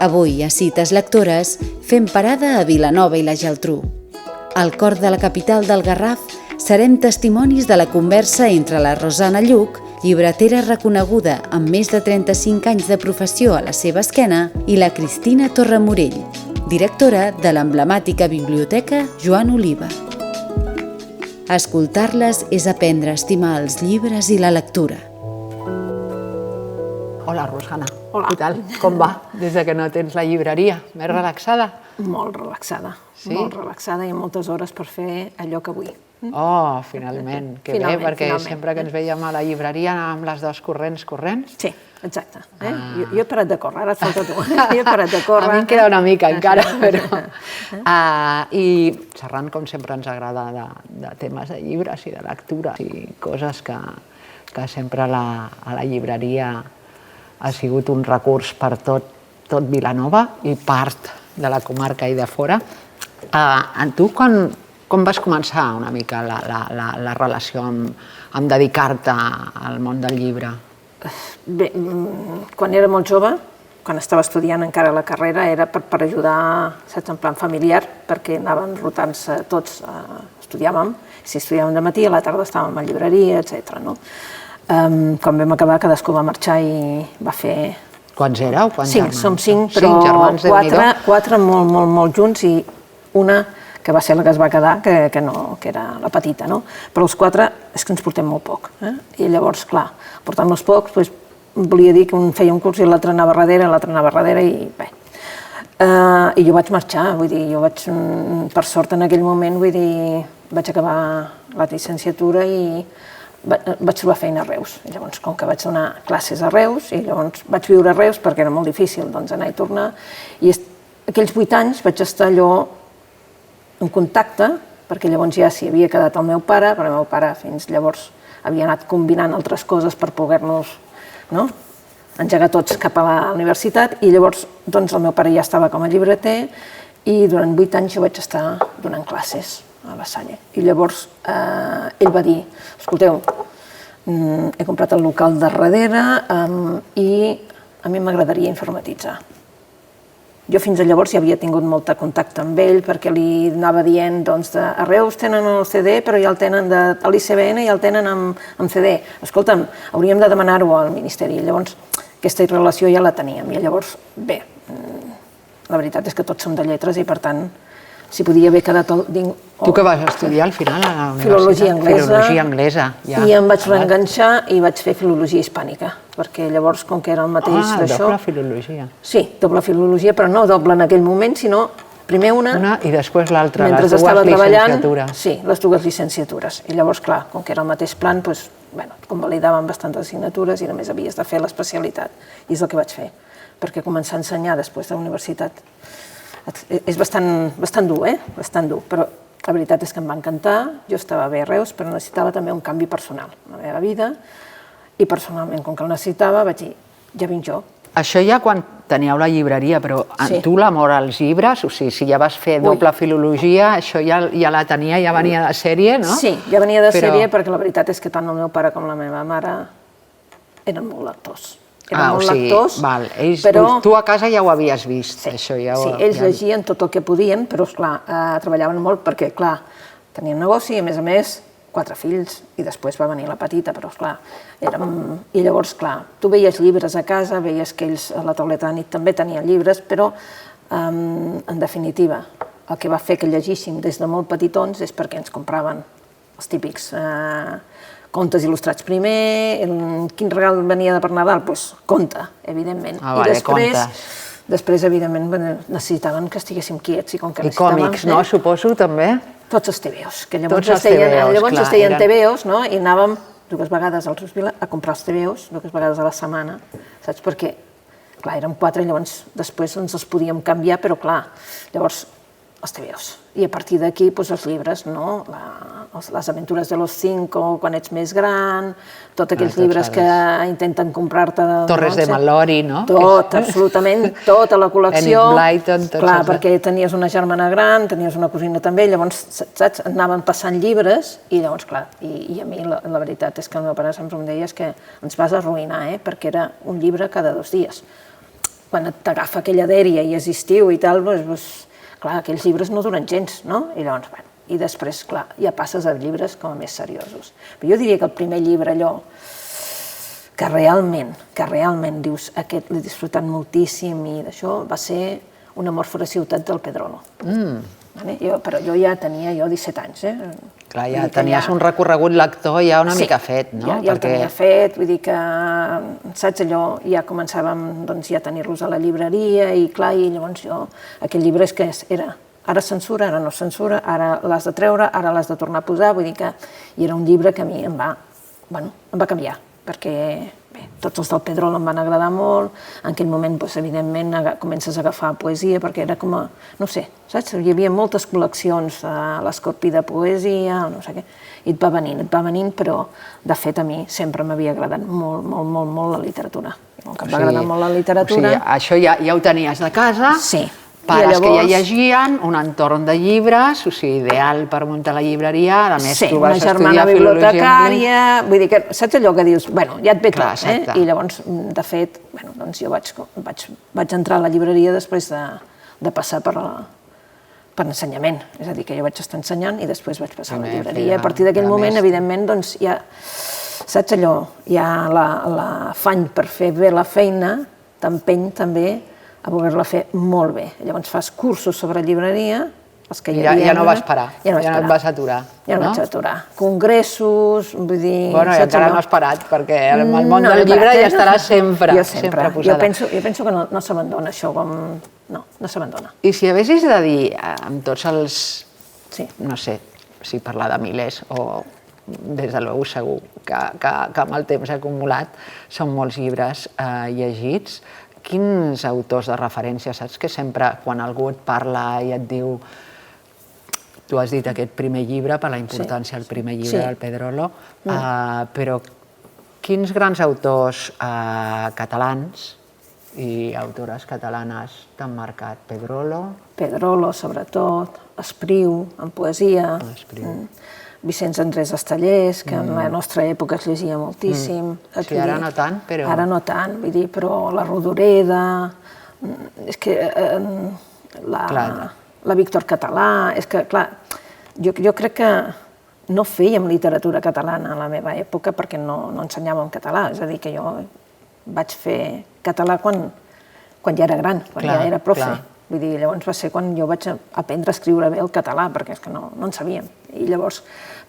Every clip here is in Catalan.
Avui, a Cites Lectores, fem parada a Vilanova i la Geltrú. Al cor de la capital del Garraf, serem testimonis de la conversa entre la Rosana Lluc, llibretera reconeguda amb més de 35 anys de professió a la seva esquena, i la Cristina Torremorell, directora de l'emblemàtica biblioteca Joan Oliva. Escoltar-les és aprendre a estimar els llibres i la lectura. Hola, Rosana. Hola. Què tal? Com va? Des que no tens la llibreria. Més relaxada? Molt relaxada. Sí? Molt relaxada i amb moltes hores per fer allò que vull. Oh, finalment. Que bé, perquè sempre que ens veiem a la llibreria anàvem les dues corrents. Sí, exacte. Jo he parat de córrer, ara et falta tu. Jo he parat de córrer. A mi em queda una mica encara, però... I xerrant, com sempre, ens agrada de temes de llibres i de lectura i coses que sempre a la llibreria ha sigut un recurs per tot Vilanova i part de la comarca i de fora. Tu, com vas començar una mica la relació amb dedicar-te al món del llibre? Bé, quan era molt jove, quan estava estudiant encara la carrera, era per ajudar, saps, en plan familiar, perquè anaven rotant-se tots, estudiàvem, si estudiàvem de matí, a la tarda estàvem a la llibreria, etc. Quan vam acabar, cadascú va marxar i va fer... Quants éreu? Cinc, som cinc, però quatre molt junts i una que va ser la que es va quedar, que era la petita, no? Però els quatre és que ens portem molt poc. I llavors, clar, portant-nos pocs, volia dir que un feia un curs i l'altre anava darrere i bé. I jo vaig marxar, vull dir, jo vaig, per sort en aquell moment, vull dir, vaig acabar la llicenciatura i vaig trobar feina a Reus. I llavors, com que vaig donar classes a Reus, i llavors vaig viure a Reus perquè era molt difícil anar i tornar, i aquells 8 anys vaig estar allò en contacte, perquè llavors ja s'hi havia quedat el meu pare, però el meu pare fins llavors havia anat combinant altres coses per poder-nos engegar tots cap a la universitat, i llavors el meu pare ja estava com a llibreter i durant 8 anys jo vaig estar donant classes a la Salle. I llavors ell va dir, escolteu, he comprat el local de darrere i a mi m'agradaria informatitzar. Jo fins llavors ja havia tingut molt de contacte amb ell perquè li anava dient, doncs, a Reus tenen el CD, però ja el tenen a l'ICBN i ja el tenen amb CD. Escolta'm, hauríem de demanar-ho al Ministeri. Llavors, aquesta relació ja la teníem. I llavors, bé, la veritat és que tots som de lletres i, per tant, si podia haver quedat... Tu què vas estudiar al final a la universitat? Filologia anglesa. Filologia anglesa, ja. I em vaig reenganxar i vaig fer filologia hispànica, perquè llavors, com que era el mateix d'això... doble filologia. Sí, doble filologia, però no doble en aquell moment, sinó primer una i després l'altra, les dues llicenciatures. Sí, les dues llicenciatures. I llavors, clar, com que era el mateix plan, doncs, convalidaven bastantes assignatures i només havies de fer l'especialitat. I és el que vaig fer, perquè començar a ensenyar després de la universitat és bastant dur, bastant dur, però la veritat és que em va encantar, jo estava bé a Reus, però necessitava també un canvi personal a la meva vida, i personalment, com que el necessitava, vaig dir, ja vinc jo. Això ja quan teníeu la llibreria, però tu l'amor als llibres, o sigui, si ja vas fer doble filologia, això ja la tenia, ja venia de sèrie, no? Sí, ja venia de sèrie, perquè la veritat és que tant el meu pare com la meva mare eren molt lectors. Eren molt lectors, però... Tu a casa ja ho havies vist, això ja ho... Sí, ells llegien tot el que podien, però, esclar, treballaven molt perquè, clar, tenien negoci, a més, 4 fills, i després va venir la petita, però, esclar, i llavors, clar, tu veies llibres a casa, veies que ells a la tauleta de nit també tenien llibres, però, en definitiva, el que va fer que llegíssim des de molt petitons és perquè ens compraven els típics contes il·lustrats primer, quin regal venia per Nadal? Doncs conte, evidentment. I després, evidentment, necessitaven que estiguéssim quiets. I còmics, no? Suposo, també? Tots els TVOs, que llavors es deien TVOs, no? I anàvem 2 vegades al Rius Vila a comprar els TVOs, 2 vegades a la setmana, saps? Perquè, clar, érem 4 i llavors després ens els podíem canviar, però, clar, llavors els TVOs. I a partir d'aquí, els llibres, no? Les aventures de los 5, quan ets més gran, tots aquells llibres que intenten comprar-te... Torres de Mallory, no? Tot, absolutament, tota la col·lecció. Enid Blyton, tots... Clar, perquè tenies una germana gran, tenies una cosina també, llavors, saps, anaven passant llibres i llavors, clar, i a mi la veritat és que el meu pare sempre em deia que ens vas arruïnar, perquè era un llibre cada 2 dies. quan t'agafa aquella dèria i és estiu i tal, doncs, clar, aquells llibres no duren gens, no? I llavors, bueno, i després, clar, ja passes a llibres com a més seriosos. Però jo diria que el primer llibre, allò, que realment dius, aquest l'he disfrutat moltíssim i d'això, va ser Un amor fora ciutat del Pedrolo. Però jo ja tenia 17 anys. Clar, ja tenies un recorregut lector ja una mica fet, no? Ja el tenia fet, vull dir que, saps, allò, ja començàvem ja a tenir-los a la llibreria i clar, i llavors jo, aquell llibre és que era ara censura, ara no censura, ara l'has de treure, ara l'has de tornar a posar, vull dir que era un llibre que a mi em va canviar, perquè tots els del Pedrolo em van agradar molt, en aquell moment, evidentment, comences a agafar poesia, perquè era com a, no sé, saps? Hi havia moltes col·leccions a l'Escopi de poesia, no sé què, i et va venint, però, de fet, a mi sempre m'havia agradat molt, molt, molt, molt la literatura. Com que em va agradar molt la literatura... O sigui, això ja ho tenies de casa, sí. Pares que ja llegien, un entorn de llibres, o sigui, ideal per muntar la llibreria, a més tu vas estudiar filologia... Sí, una germana bibliotecària, vull dir que saps allò que dius, bueno, ja et ve tot, I llavors, de fet, jo vaig entrar a la llibreria després de passar per ensenyament, és a dir, que jo vaig estar ensenyant i després vaig passar a la llibreria. A partir d'aquell moment, evidentment, doncs ja, saps allò, ja l'afany per fer bé la feina t'empeny també a voler-la fer molt bé. Llavors fas cursos sobre llibreria, els que hi havia... Ja no vas parar, ja no et vas aturar. Ja no vaig aturar. Congressos, vull dir... Bueno, i encara no has parat, perquè el món del llibre ja estarà sempre posada. Jo penso que no s'abandona això, no s'abandona. I si haguessis de dir, amb tots els... no sé, si parlar de milers o des de l'ou segur, que amb el temps acumulat són molts llibres llegits, quins autors de referència, saps que sempre quan algú et parla i et diu, tu has dit aquest primer llibre per la importància del primer llibre del Pedrolo, però quins grans autors catalans i autores catalanes t'han marcat? Pedrolo? Pedrolo, sobretot, Espriu, en poesia, Vicenç Andrés Estellés, que en la nostra època es llegia moltíssim. Sí, ara no tant, però... Ara no tant, vull dir, però la Rodoreda, és que la Víctor Català, és que, clar, jo crec que no fèiem literatura catalana a la meva època perquè no ensenyàvem català, és a dir, que jo vaig fer català quan ja era gran, quan ja era profe. Vull dir, llavors va ser quan jo vaig aprendre a escriure bé el català, perquè és que no en sabíem. I llavors,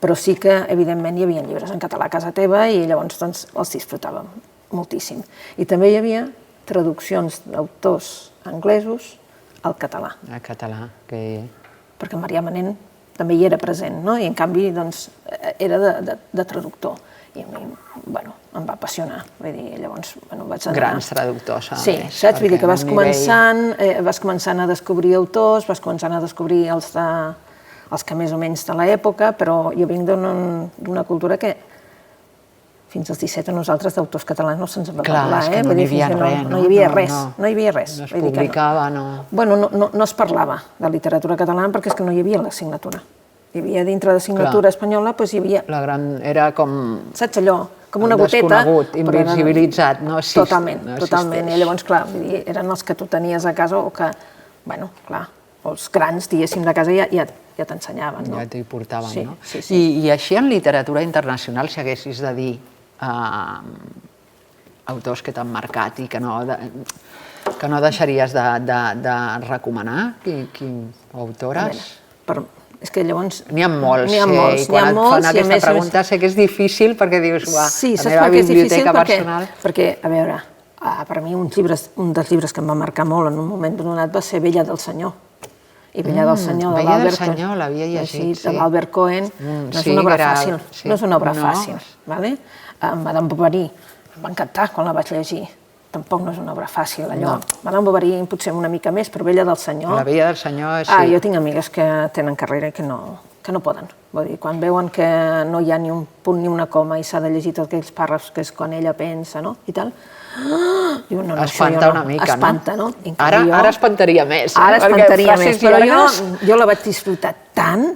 però sí que, evidentment, hi havia llibres en català a casa teva i llavors els disfrutàvem moltíssim. I també hi havia traduccions d'autors anglesos al català. Al català, que... Perquè Marià Manent també hi era present, no? I en canvi, doncs, era de traductor. I a mi, bueno, em va apassionar. Vull dir, llavors, bueno, vaig anar... Grans traductors, a més. Sí, saps? Vull dir que vas començant a descobrir autors, vas començant a descobrir els que més o menys de l'època, però jo vinc d'una cultura que fins als 17 a nosaltres d'autors catalans no se'ns va parlar. Clar, és que no hi havia res. No hi havia res, no hi havia res. No es publicava, no... Bueno, no es parlava de literatura catalana perquè és que no hi havia l'assignatura. Hi havia dintre d'assignatura espanyola, doncs hi havia... Era com... Saps allò? Com una goteta. Desconegut, invisibilitzat, no existeix. Totalment. I llavors, clar, eren els que tu tenies a casa o que, bueno, clar, els grans, diguéssim, de casa ja t'ensenyaven, no? Ja t'hi portaven, no? Sí. I així en literatura internacional, si haguessis de dir autors que t'han marcat i que no deixaries de recomanar, autores? És que llavors... N'hi ha molts, i quan et fan aquesta pregunta sé que és difícil perquè dius, la meva biblioteca personal... Perquè, a veure, per mi un dels llibres que em va marcar molt en un moment donat va ser Bella del Senyor. I Bella del Senyor de l'Albert Cohen. Bella del Senyor, l'havia llegit, sí. De l'Albert Cohen, no és una obra fàcil. No és una obra fàcil, d'acord? Madame Bovary, em va encantar quan la vaig llegir. Tampoc no és una obra fàcil, allò. Madame Bovary potser una mica més, però Bella del Senyor... La Bella del Senyor, sí. Jo tinc amigues que tenen carrera i que no poden. Vull dir, quan veuen que no hi ha ni un punt ni una coma i s'ha de llegir tots aquells pàrafs que és quan ella pensa, no? I tal... Espanta una mica, no? Espanta, no? Ara espantaria més. Ara espantaria més, però jo la vaig disfrutar tant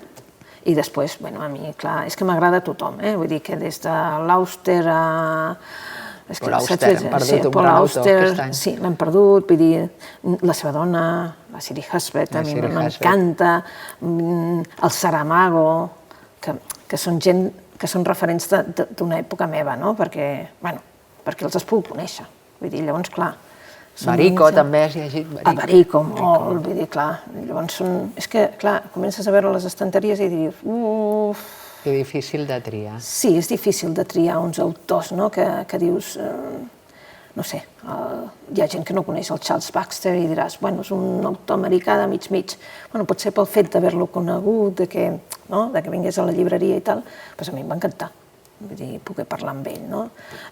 i després, bueno, a mi, clar, és que m'agrada tothom, vull dir que des de l'Auster a Paul Auster, hem perdut un gran autor aquest any. Sí, l'hem perdut, vull dir, la seva dona, la Siri Husband, a mi m'encanta, el Saramago, que són gent que són referents d'una època meva, no? Perquè els has pogut conèixer. Vull dir, llavors, clar... Barico, també has llegit Barico. Barico, molt, vull dir, clar. Llavors, és que, clar, comences a veure les estanteries i dius, Que difícil de triar. Sí, és difícil de triar uns autors, no?, que dius, no sé, hi ha gent que no coneix el Charles Baxter i diràs, bueno, és un autor americà de mig-mig. Bueno, potser pel fet d'haver-lo conegut, de que vingués a la llibreria i tal, doncs a mi em va encantar. Vull dir, poder parlar amb ell, no?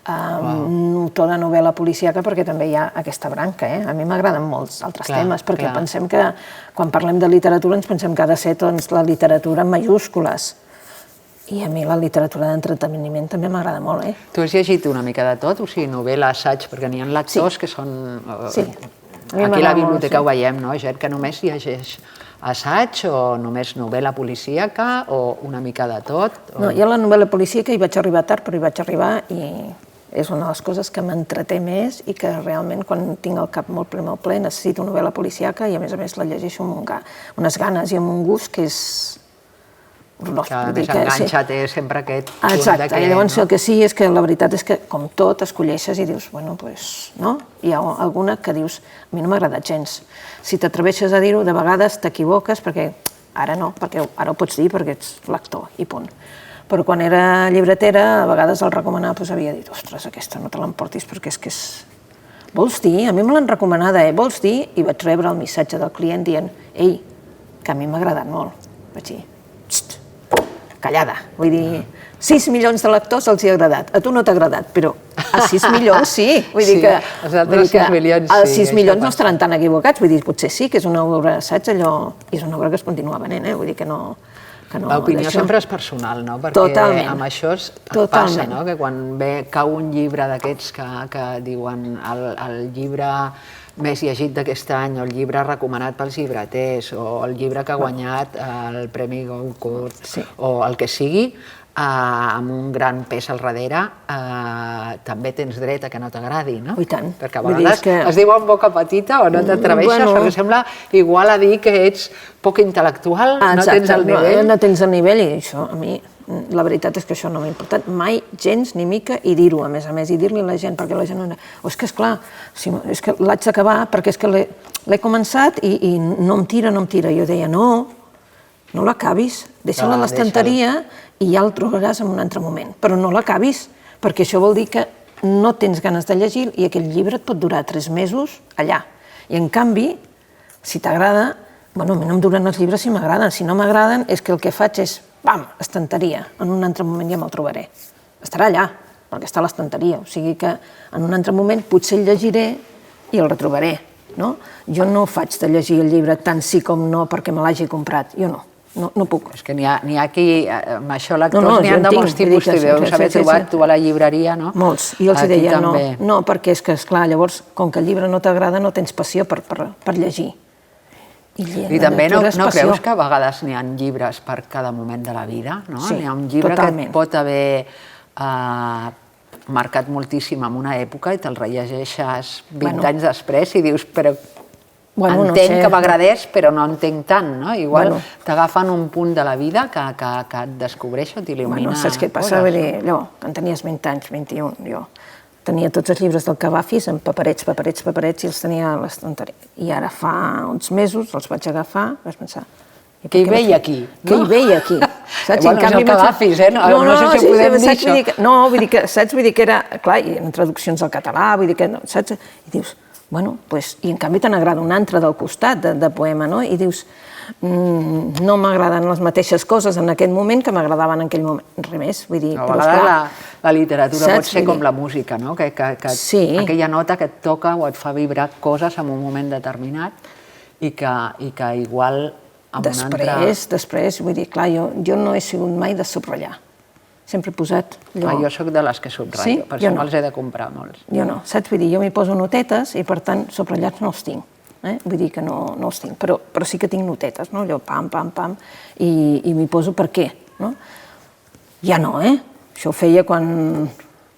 Un autor de novel·la policíaca, perquè també hi ha aquesta branca, eh? A mi m'agraden molts altres temes, perquè pensem que, quan parlem de literatura, ens pensem que ha de ser la literatura en majúscules. I a mi la literatura d'entreteniment també m'agrada molt, eh? Tu has llegit una mica de tot? O sigui, novel·la, assaig, perquè n'hi ha lectors que són... Sí. Aquí a la biblioteca ho veiem, no? Gent que només llegeix assaig o només novel·la policíaca o una mica de tot? No, hi ha la novel·la policíaca, hi vaig arribar tard, però hi vaig arribar i és una de les coses que m'entreté més i que realment, quan tinc el cap molt ple, necessito novel·la policíaca i a més la llegeixo amb unes ganes i amb un gust que és... Que més enganxa té sempre aquest punt de que... Exacte, i llavors el que sí és que la veritat és que, com tot, escolleixes i dius, bueno, doncs, no? Hi ha alguna que dius, a mi no m'ha agradat gens. Si t'atreveixes a dir-ho, de vegades t'equivoques, perquè ara no, perquè ara ho pots dir perquè ets lector, i punt. Però quan era llibretera, a vegades el recomanava, doncs havia dit, ostres, aquesta no te l'emportis perquè és que és... Vols dir? A mi me l'han recomanada, vols dir? I vaig rebre el missatge del client dient, ei, que a mi m'ha agradat molt. Vaig dir, xt, callada, vull dir, 6 milions de lectors els hi ha agradat, a tu no t'ha agradat, però a 6 milions sí, vull dir que els altres 6 milions sí. Els 6 milions no estaran tan equivocats, vull dir, potser sí que és una obra, saps, allò, és una obra que es continua venent, vull dir que no... L'opinió sempre és personal, no? Perquè amb això passa, no? Que quan cau un llibre d'aquests que diuen el llibre més llegit d'aquest any, o el llibre recomanat pels llibreters, o el llibre que ha guanyat el Premi Goncourt, o el que sigui, amb un gran pes al darrere, també tens dret a que no t'agradi, no? I tant. Perquè a vegades es diu amb boca petita o no t'atreveixes, perquè sembla igual a dir que ets poc intel·lectual, no tens el nivell. No tens el nivell i això, a mi, la veritat és que això no m'ha importat mai gens ni mica i dir-ho, a més, i dir-li a la gent, perquè la gent no... És que, esclar, és que l'haig d'acabar perquè és que l'he començat i no em tira. Jo deia, no l'acabis, deixa-la a l'estanteria i ja el trobaràs en un altre moment. Però no l'acabis, perquè això vol dir que no tens ganes de llegir i aquell llibre et pot durar 3 mesos allà. I en canvi, si t'agrada, bueno, a mi no em duren els llibres si m'agraden. Si no m'agraden és que el que faig és, pam, estanteria. En un altre moment ja me'l trobaré. Estarà allà, perquè està a l'estanteria. O sigui que en un altre moment potser el llegiré i el retrobaré. Jo no faig de llegir el llibre tant sí com no perquè me l'hagi comprat. Jo no. No puc. És que n'hi ha qui, amb això lectors, n'hi ha de molts tipus, t'hi deus haver trobat tu a la llibreria, no? Molts, i els deia no, perquè és que, esclar, llavors, com que el llibre no t'agrada, no tens passió per llegir. I també no creus que a vegades n'hi ha llibres per cada moment de la vida, no? Sí, totalment. N'hi ha un llibre que et pot haver marcat moltíssim en una època i te'l rellegeixes 20 anys després i dius, però... Entenc que m'agradés, però no entenc tant, no? Igual t'agafen un punt de la vida que et descobreix o t'il·lumina coses. Saps què passa? Allò, quan tenies 20 anys, 21, jo tenia tots els llibres del Cavafis en paperets, i els tenia a l'estanteria. I ara fa uns mesos els vaig agafar, vaig pensar... Què hi veia aquí? Què hi veia aquí? Bueno, és el Cavafis, eh? No sé si ho podem dir, això. No, vull dir que, saps? Vull dir que era, clar, en traduccions al català, vull dir que, saps? I dius... Bueno, i en canvi te n'agrada un altre del costat de poema, no? I dius, no m'agraden les mateixes coses en aquest moment que m'agradaven en aquell moment. Res més, vull dir... A vegades la literatura pot ser com la música, no? Que aquella nota que et toca o et fa vibrar coses en un moment determinat i que igual amb un altre... Després, vull dir, clar, jo no he sigut mai de subratllar. Sempre he posat... Jo sóc de les que subratllo, per això me'ls he de comprar molts. Jo no, saps? Vull dir, jo m'hi poso notetes i, per tant, subratllats no els tinc. Vull dir que no els tinc, però sí que tinc notetes, no? Allò, pam, pam, pam, i m'hi poso per què, no? Ja no, Això ho feia quan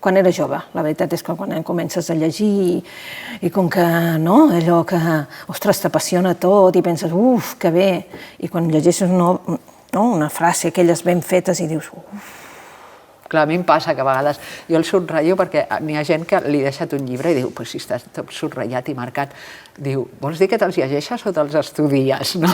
quan era jove. La veritat és que quan comences a llegir i com que, no, allò que, ostres, t'apassiona tot i penses, uf, que bé, i quan llegeixes una frase, aquelles ben fetes, i dius, uf. Clar, a mi em passa que a vegades jo el subratllo perquè n'hi ha gent que li ha deixat un llibre i diu, pues si està tot subratllat i marcat, diu, vols dir que te'ls llegeixes o te'ls estudies? No,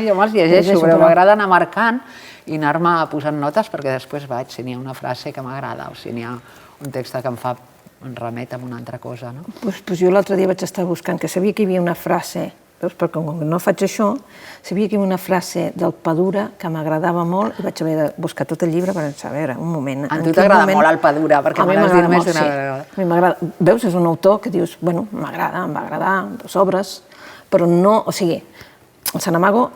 jo me'ls llegeixo, però m'agrada anar marcant i anar-me posant notes perquè després vaig, si n'hi ha una frase que m'agrada o si n'hi ha un text que em remet a una altra cosa, no? Doncs jo l'altre dia vaig estar buscant, que sabia que hi havia una frase, perquè com no faig això, sabia que hi havia una frase del Padura que m'agradava molt i vaig haver de buscar tot el llibre per pensar, a veure, un moment. A tu t'agrada molt el Padura, perquè me l'has dit més d'una vegada. A mi m'agrada. Veus, és un autor que dius, bueno, m'agrada, em va agradar, 2 obres, però no, o sigui, el Saramago,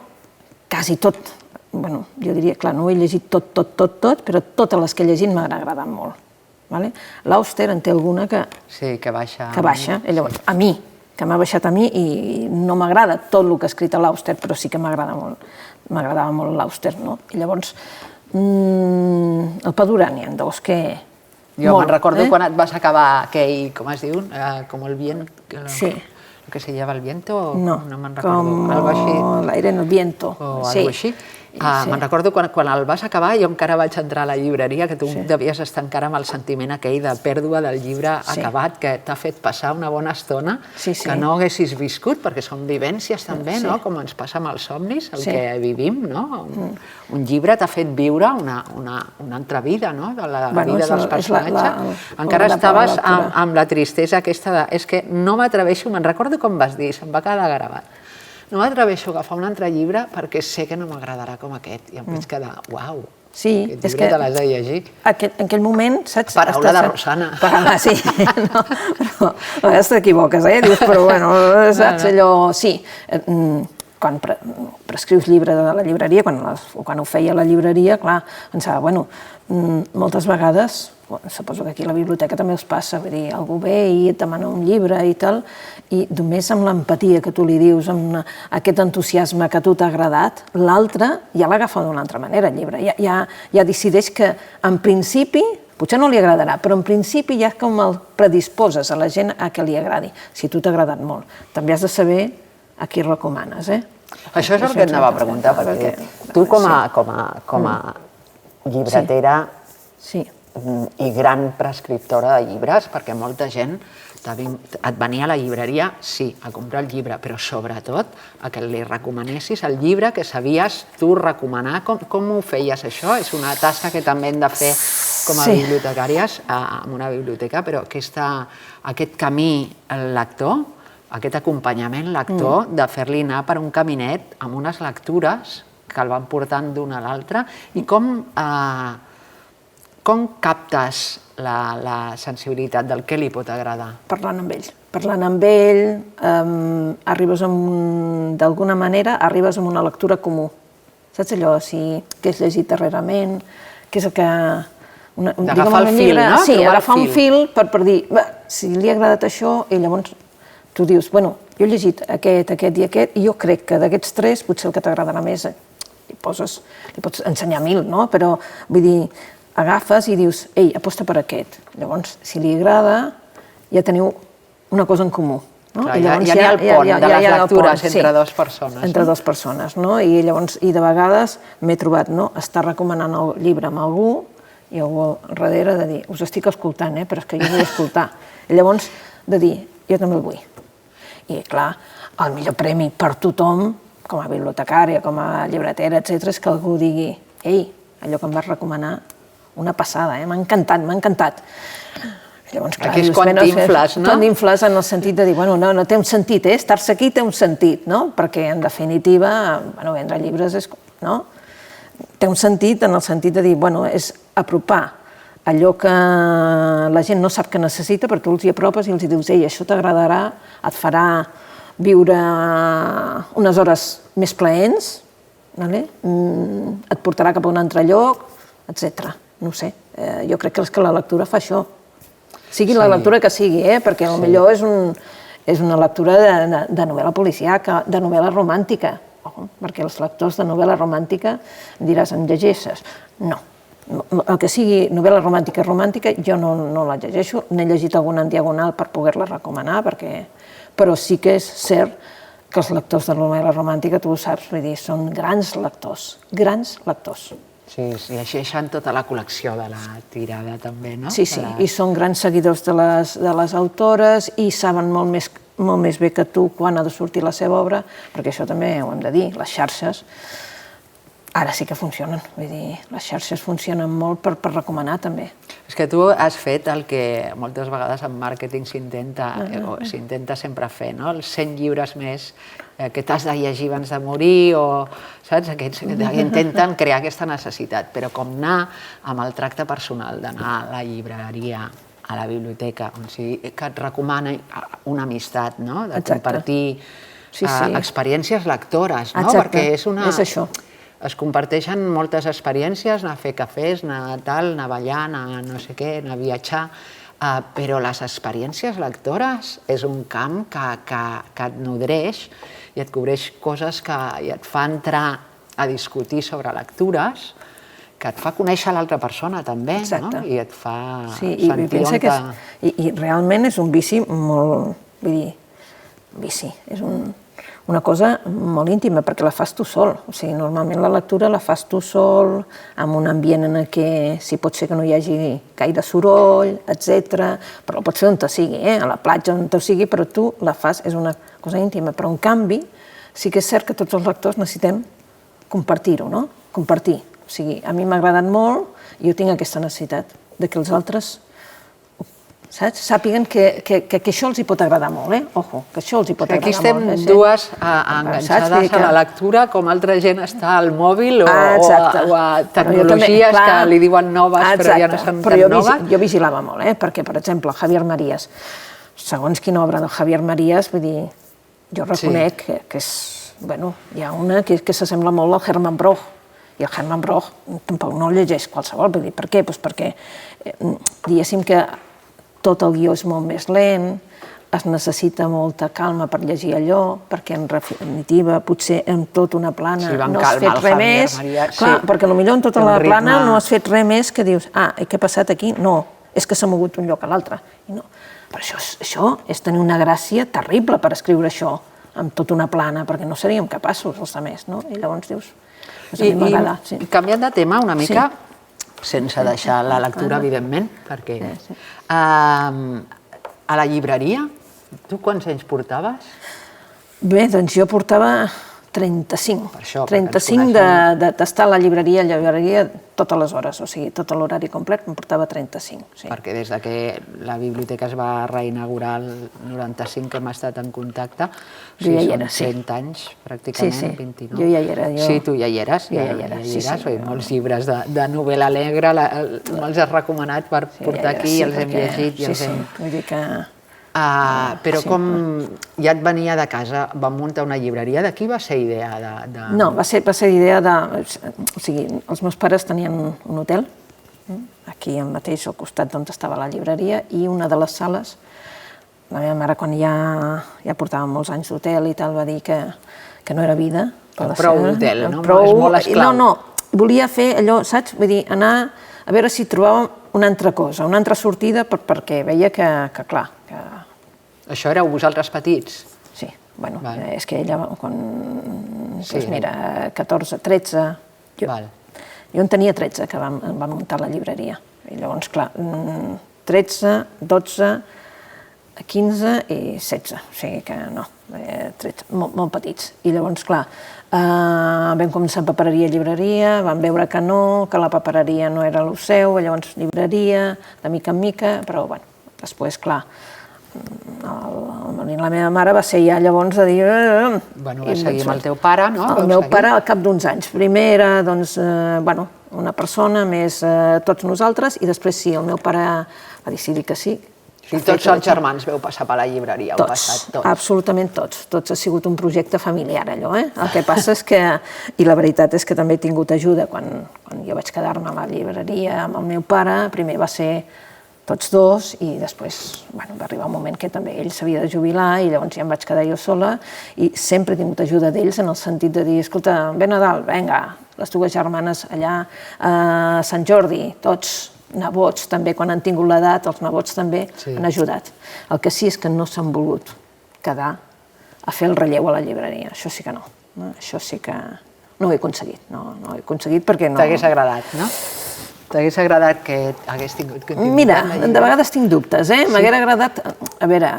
quasi tot, bueno, jo diria, clar, no ho he llegit tot, però totes les que he llegit m'han agradat molt. L'Auster en té alguna que... Sí, que baixa. Que baixa, llavors, a mi, que m'ha baixat a mi i no m'agrada tot el que ha escrit a l'Auster, però sí que m'agradava molt l'Auster, no? I llavors, el Padura n'hi ha 2 que... Jo me'n recordo quan et vas acabar aquell, com es diu, com el viento... Sí. Que se llama el viento? No, me'n recordo. Com l'aire en el viento. O alguna cosa així. Me'n recordo quan el vas acabar, jo encara vaig entrar a la llibreria, que tu devies estar encara amb el sentiment aquell de pèrdua del llibre acabat, que t'ha fet passar una bona estona que no haguessis viscut, perquè són vivències també, no? Com ens passa amb els somnis, el que vivim, no? Un llibre t'ha fet viure una altra vida, no? De la vida dels personatges. Encara estaves amb la tristesa aquesta de... És que no m'atreveixo, me'n recordo com vas dir, se'm va quedar gravat. No m'atreveixo a agafar un altre llibre perquè sé que no m'agradarà com aquest. I em vaig quedar, uau, aquest llibre te l'has de llegir. En aquell moment, saps? Paraula de Rosana. Sí, però a vegades t'equivoques, dius, però bueno, saps allò... Sí, quan prescrius llibre de la llibreria, quan ho feia a la llibreria, clar, pensava, bueno, moltes vegades, suposo que aquí a la biblioteca també els passa, vull dir, algú ve i et demana un llibre i tal, i només amb l'empatia que tu li dius, amb aquest entusiasme que a tu t'ha agradat, l'altre ja l'agafa d'una altra manera, el llibre. Ja decideix que, en principi, potser no li agradarà, però en principi ja com el predisposes a la gent a que li agradi, si a tu t'ha agradat molt. També has de saber a qui recomanes, Això és el que et anava a preguntar, perquè tu com a llibretera i gran prescriptora de llibres, perquè molta gent et venia a la llibreria, sí, a comprar el llibre, però sobretot a que li recomanessis el llibre que sabies tu recomanar. Com ho feies, això? És una tasca que també hem de fer com a bibliotecàries en una biblioteca, però aquest camí al lector, aquest acompanyament lector, de fer-li anar per un caminet amb unes lectures que el van portant d'una a l'altra, i com captes la sensibilitat del que li pot agradar? Parlant amb ell. Parlant amb ell, arribes d'alguna manera, arribes a una lectura comú. Saps allò? Què has llegit darrerament, què és el que... D'agafar el fil, no? Sí, agafar un fil per dir, si li ha agradat això, i llavors tu dius, bueno, jo he llegit aquest i aquest, i jo crec que d'aquests 3 potser el que t'agradarà més, li pots ensenyar 1000, no? Però, vull dir, agafes i dius, ei, aposta per aquest. Llavors, si li agrada, ja teniu una cosa en comú. Ja n'hi ha el pont de les lectures entre 2 persones. Entre 2 persones, no? I de vegades m'he trobat, no?, estar recomanant el llibre amb algú i algú darrere de dir, us estic escoltant, però és que jo vull escoltar. I llavors de dir, jo també el vull. I clar, el millor premi per tothom, com a bibliotecària, com a llibretera, etc., és que algú digui, ei, allò que em vas recomanar, una passada, m'ha encantat, m'ha encantat. Aquí és quan t'infles, no? Quan t'infles en el sentit de dir, bueno, no té un sentit, estar-se aquí té un sentit, no? Perquè, en definitiva, vendre llibres és... Té un sentit en el sentit de dir, bueno, és apropar allò que la gent no sap que necessita, però tu els hi apropes i els dius, ei, això t'agradarà, et farà viure unes hores més plaents, et portarà cap a un altre lloc, etc. No ho sé, jo crec que la lectura fa això. Sigui la lectura que sigui, perquè potser és una lectura de novel·la policíaca, de novel·la romàntica, perquè els lectors de novel·la romàntica diràs, em llegeixes? No. el que sigui novel·la romàntica, jo no la llegeixo, n'he llegit alguna en diagonal per poder-la recomanar, però sí que és cert que els lectors de novel·la romàntica, tu ho saps, vull dir, són grans lectors. Sí, llegeixen tota la col·lecció de la tirada també, no? Sí, i són grans seguidors de les autores i saben molt més bé que tu quan ha de sortir la seva obra, perquè això també ho hem de dir, les xarxes ara sí que funcionen, vull dir, les xarxes funcionen molt per recomanar també. És que tu has fet el que moltes vegades en màrqueting s'intenta sempre fer, no? Els 100 llibres més que t'has de llegir abans de morir, o saps? Intenten crear aquesta necessitat, però com anar amb el tracte personal, d'anar a la llibreria, a la biblioteca, que et recomana una amistat, no? De compartir experiències lectores, no? Perquè és això. Es comparteixen moltes experiències, anar a fer cafès, anar a ballar, anar no sé què, anar a viatjar, però les experiències lectores és un camp que et nodreix i et cobreix coses i et fa entrar a discutir sobre lectures, que et fa conèixer l'altra persona també, no? I et fa sentir on... I realment és un vici molt... Vull dir, vici, és una cosa molt íntima, perquè la fas tu sol. O sigui, normalment la lectura la fas tu sol, en un ambient en què sí pot ser que no hi hagi gaire soroll, etc. Però pots fer on te sigui, a la platja, on te sigui, però tu la fas, és una cosa íntima. Però en canvi, sí que és cert que tots els lectors necessitem compartir-ho, no? Compartir. O sigui, a mi m'ha agradat molt i jo tinc aquesta necessitat de que els altres sàpiguen que això els hi pot agradar molt, Ojo, que això els hi pot agradar molt. Aquí estem dues enganxades a la lectura, com altra gent està al mòbil o a tecnologies que li diuen noves però ja no són tan noves. Jo vigilava molt, perquè, per exemple, Javier Marías, segons quina obra de Javier Marías, vull dir, jo reconec que és, bueno, hi ha una que s'assembla molt al Hermann Broch, i el Hermann Broch tampoc no el llegeix qualsevol, vull dir, per què? Doncs perquè, diguéssim que tot el guió és molt més lent, es necessita molta calma per llegir allò, perquè en definitiva potser amb tota una plana no has fet res més. Clar, perquè potser en tota la plana no has fet res més que dius, què ha passat aquí? No, és que s'ha mogut d'un lloc a l'altre. Però això és tenir una gràcia terrible per escriure això amb tota una plana, perquè no seríem capaços els altres, no? I llavors dius, a mi m'agrada. I canviant de tema una mica, sense deixar la lectura, evidentment, perquè... A la llibreria, tu quants anys portaves? Bé, doncs jo portava 35. 35 d'estar a la llibreria totes les hores, o sigui, tot l'horari complet, em portava 35. Perquè des que la biblioteca es va reinaugurar el 95 que hem estat en contacte, són 30 anys, pràcticament, 29. Jo ja hi era. Sí, tu ja hi eres. Molts llibres de novel·la alegre, me'ls has recomanat per portar aquí, els hem llegit i els hem... Vull dir que... Però com ja et venia de casa, vam muntar una llibreria, de qui va ser idea? No, va ser idea de... O sigui, els meus pares tenien un hotel, aquí mateix al costat d'on estava la llibreria, i una de les sales, la meva mare quan ja portava molts anys d'hotel i tal, va dir que no era vida. Prou d'hotel, no? És molt esclau. No, volia fer allò, saps? Vull dir, anar a veure si trobàvem una altra cosa, una altra sortida, perquè veia que clar, que... Això éreu vosaltres petits? Sí, bueno, és que ella, quan, mira, 14, 13... Jo en tenia 13, que vam muntar la llibreria. I llavors, clar, 13, 12, 15 i 16, o sigui que no, 13, molt petits. I llavors, clar, vam començar amb papereria i llibreria, vam veure que la papereria no era el seu, llavors llibreria, de mica en mica, però, bueno, després, clar, la meva mare va ser ja llavors a dir... Bueno, va seguir amb el teu pare, no? El meu pare al cap d'uns anys. Primer era, doncs, una persona més tots nosaltres, i després sí, el meu pare va decidir que sí. I tots els germans veu passar per la llibreria, heu passat tots? Absolutament tots. Tots ha sigut un projecte familiar, allò, El que passa és que, i la veritat és que també he tingut ajuda, quan jo vaig quedar-me a la llibreria amb el meu pare, primer va ser tots dos, i després va arribar un moment que també ell s'havia de jubilar i llavors ja em vaig quedar jo sola, i sempre he tingut ajuda d'ells en el sentit de dir, escolta, ve Nadal, vinga, les dues germanes allà a Sant Jordi, tots nebots també, quan han tingut l'edat, els nebots també han ajudat. El que sí és que no s'han volgut quedar a fer el relleu a la llibreria, això sí que no. Això sí que no ho he aconseguit, no ho he aconseguit perquè no... T'hagués agradat, no? T'hagués agradat que hagués tingut continuïtat? Mira, de vegades tinc dubtes, m'hagués agradat, a veure,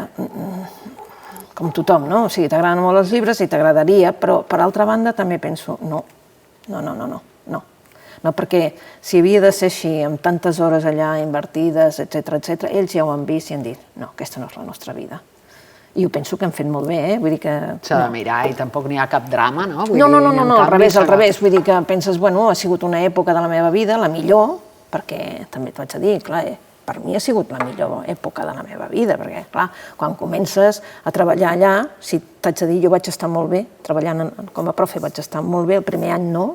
com tothom, no? O sigui, t'agraden molt els llibres i t'agradaria, però per altra banda també penso, no, perquè si havia de ser així, amb tantes hores allà invertides, etc., ells ja ho han vist i han dit, no, aquesta no és la nostra vida. I ho penso que han fet molt bé, vull dir que... S'ha de mirar i tampoc n'hi ha cap drama, no? No, al revés, vull dir que penses, bueno, ha sigut una època de la meva vida, la millor, perquè també t'ho haig de dir, clar, per mi ha sigut la millor època de la meva vida, perquè, clar, quan comences a treballar allà, si t'haig de dir, jo vaig estar molt bé, treballant com a profe vaig estar molt bé, el primer any no,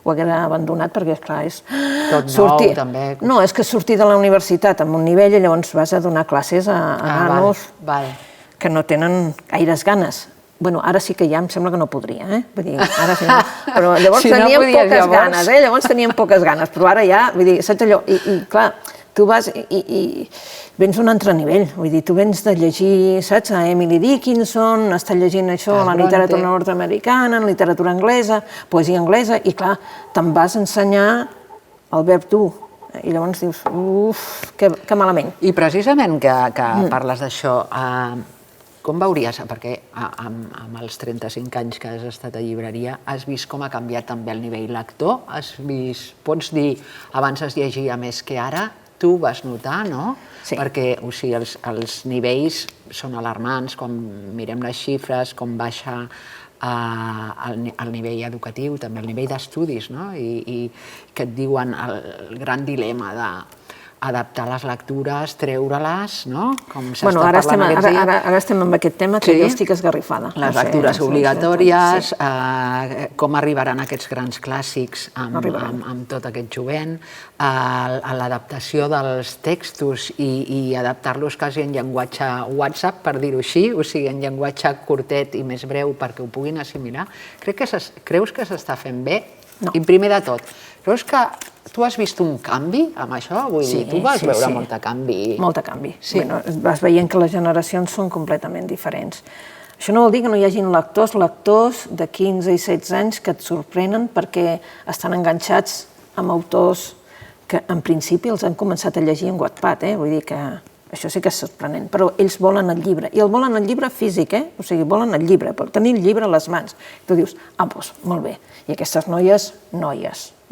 ho hagués abandonat perquè, clar, és... Tot nou, també. No, és que sortir de la universitat amb un nivell i llavors vas a donar classes a nanos que no tenen gaires ganes. Bueno, ara sí que ja em sembla que no podria, vull dir, ara sí, però llavors teníem poques ganes, llavors teníem poques ganes, però ara ja, vull dir, saps allò, i clar, tu vas i vens un altre nivell, vull dir, tu vens de llegir, saps, a Emily Dickinson, estàs llegint això, la literatura nord-americana, la literatura anglesa, poesia anglesa, i clar, te'n vas ensenyar el verb to, i llavors dius, que malament. I precisament que parles d'això, com veuries, perquè amb els 35 anys que has estat a llibreria, has vist com ha canviat també el nivell lector? Pots dir, abans es llegia més que ara? Tu ho vas notar, no? Perquè els nivells són alarmants, com mirem les xifres, com baixa el nivell educatiu, també el nivell d'estudis, no? I que et diuen el gran dilema d'adaptar les lectures, treure-les, no? Com s'està parlant aquests dies. Ara estem amb aquest tema que jo estic esgarrifada. Les lectures obligatòries, com arribaran aquests grans clàssics amb tot aquest jovent, l'adaptació dels textos i adaptar-los quasi en llenguatge WhatsApp, per dir-ho així, o sigui, en llenguatge curtet i més breu perquè ho puguin assimilar. Creus que s'està fent bé? No. I primer de tot, creus que tu has vist un canvi amb això? Vull dir, tu vas veure molt de canvi. Molt de canvi. Vas veient que les generacions són completament diferents. Això no vol dir que no hi hagin lectors de 15 i 16 anys que et sorprenen perquè estan enganxats amb autors que en principi els han començat a llegir en Wattpad, vull dir que això sí que és sorprenent, però ells volen el llibre, i el volen el llibre físic, o sigui, volen el llibre, per tenir el llibre a les mans. I tu dius, doncs, molt bé. I aquestes noies,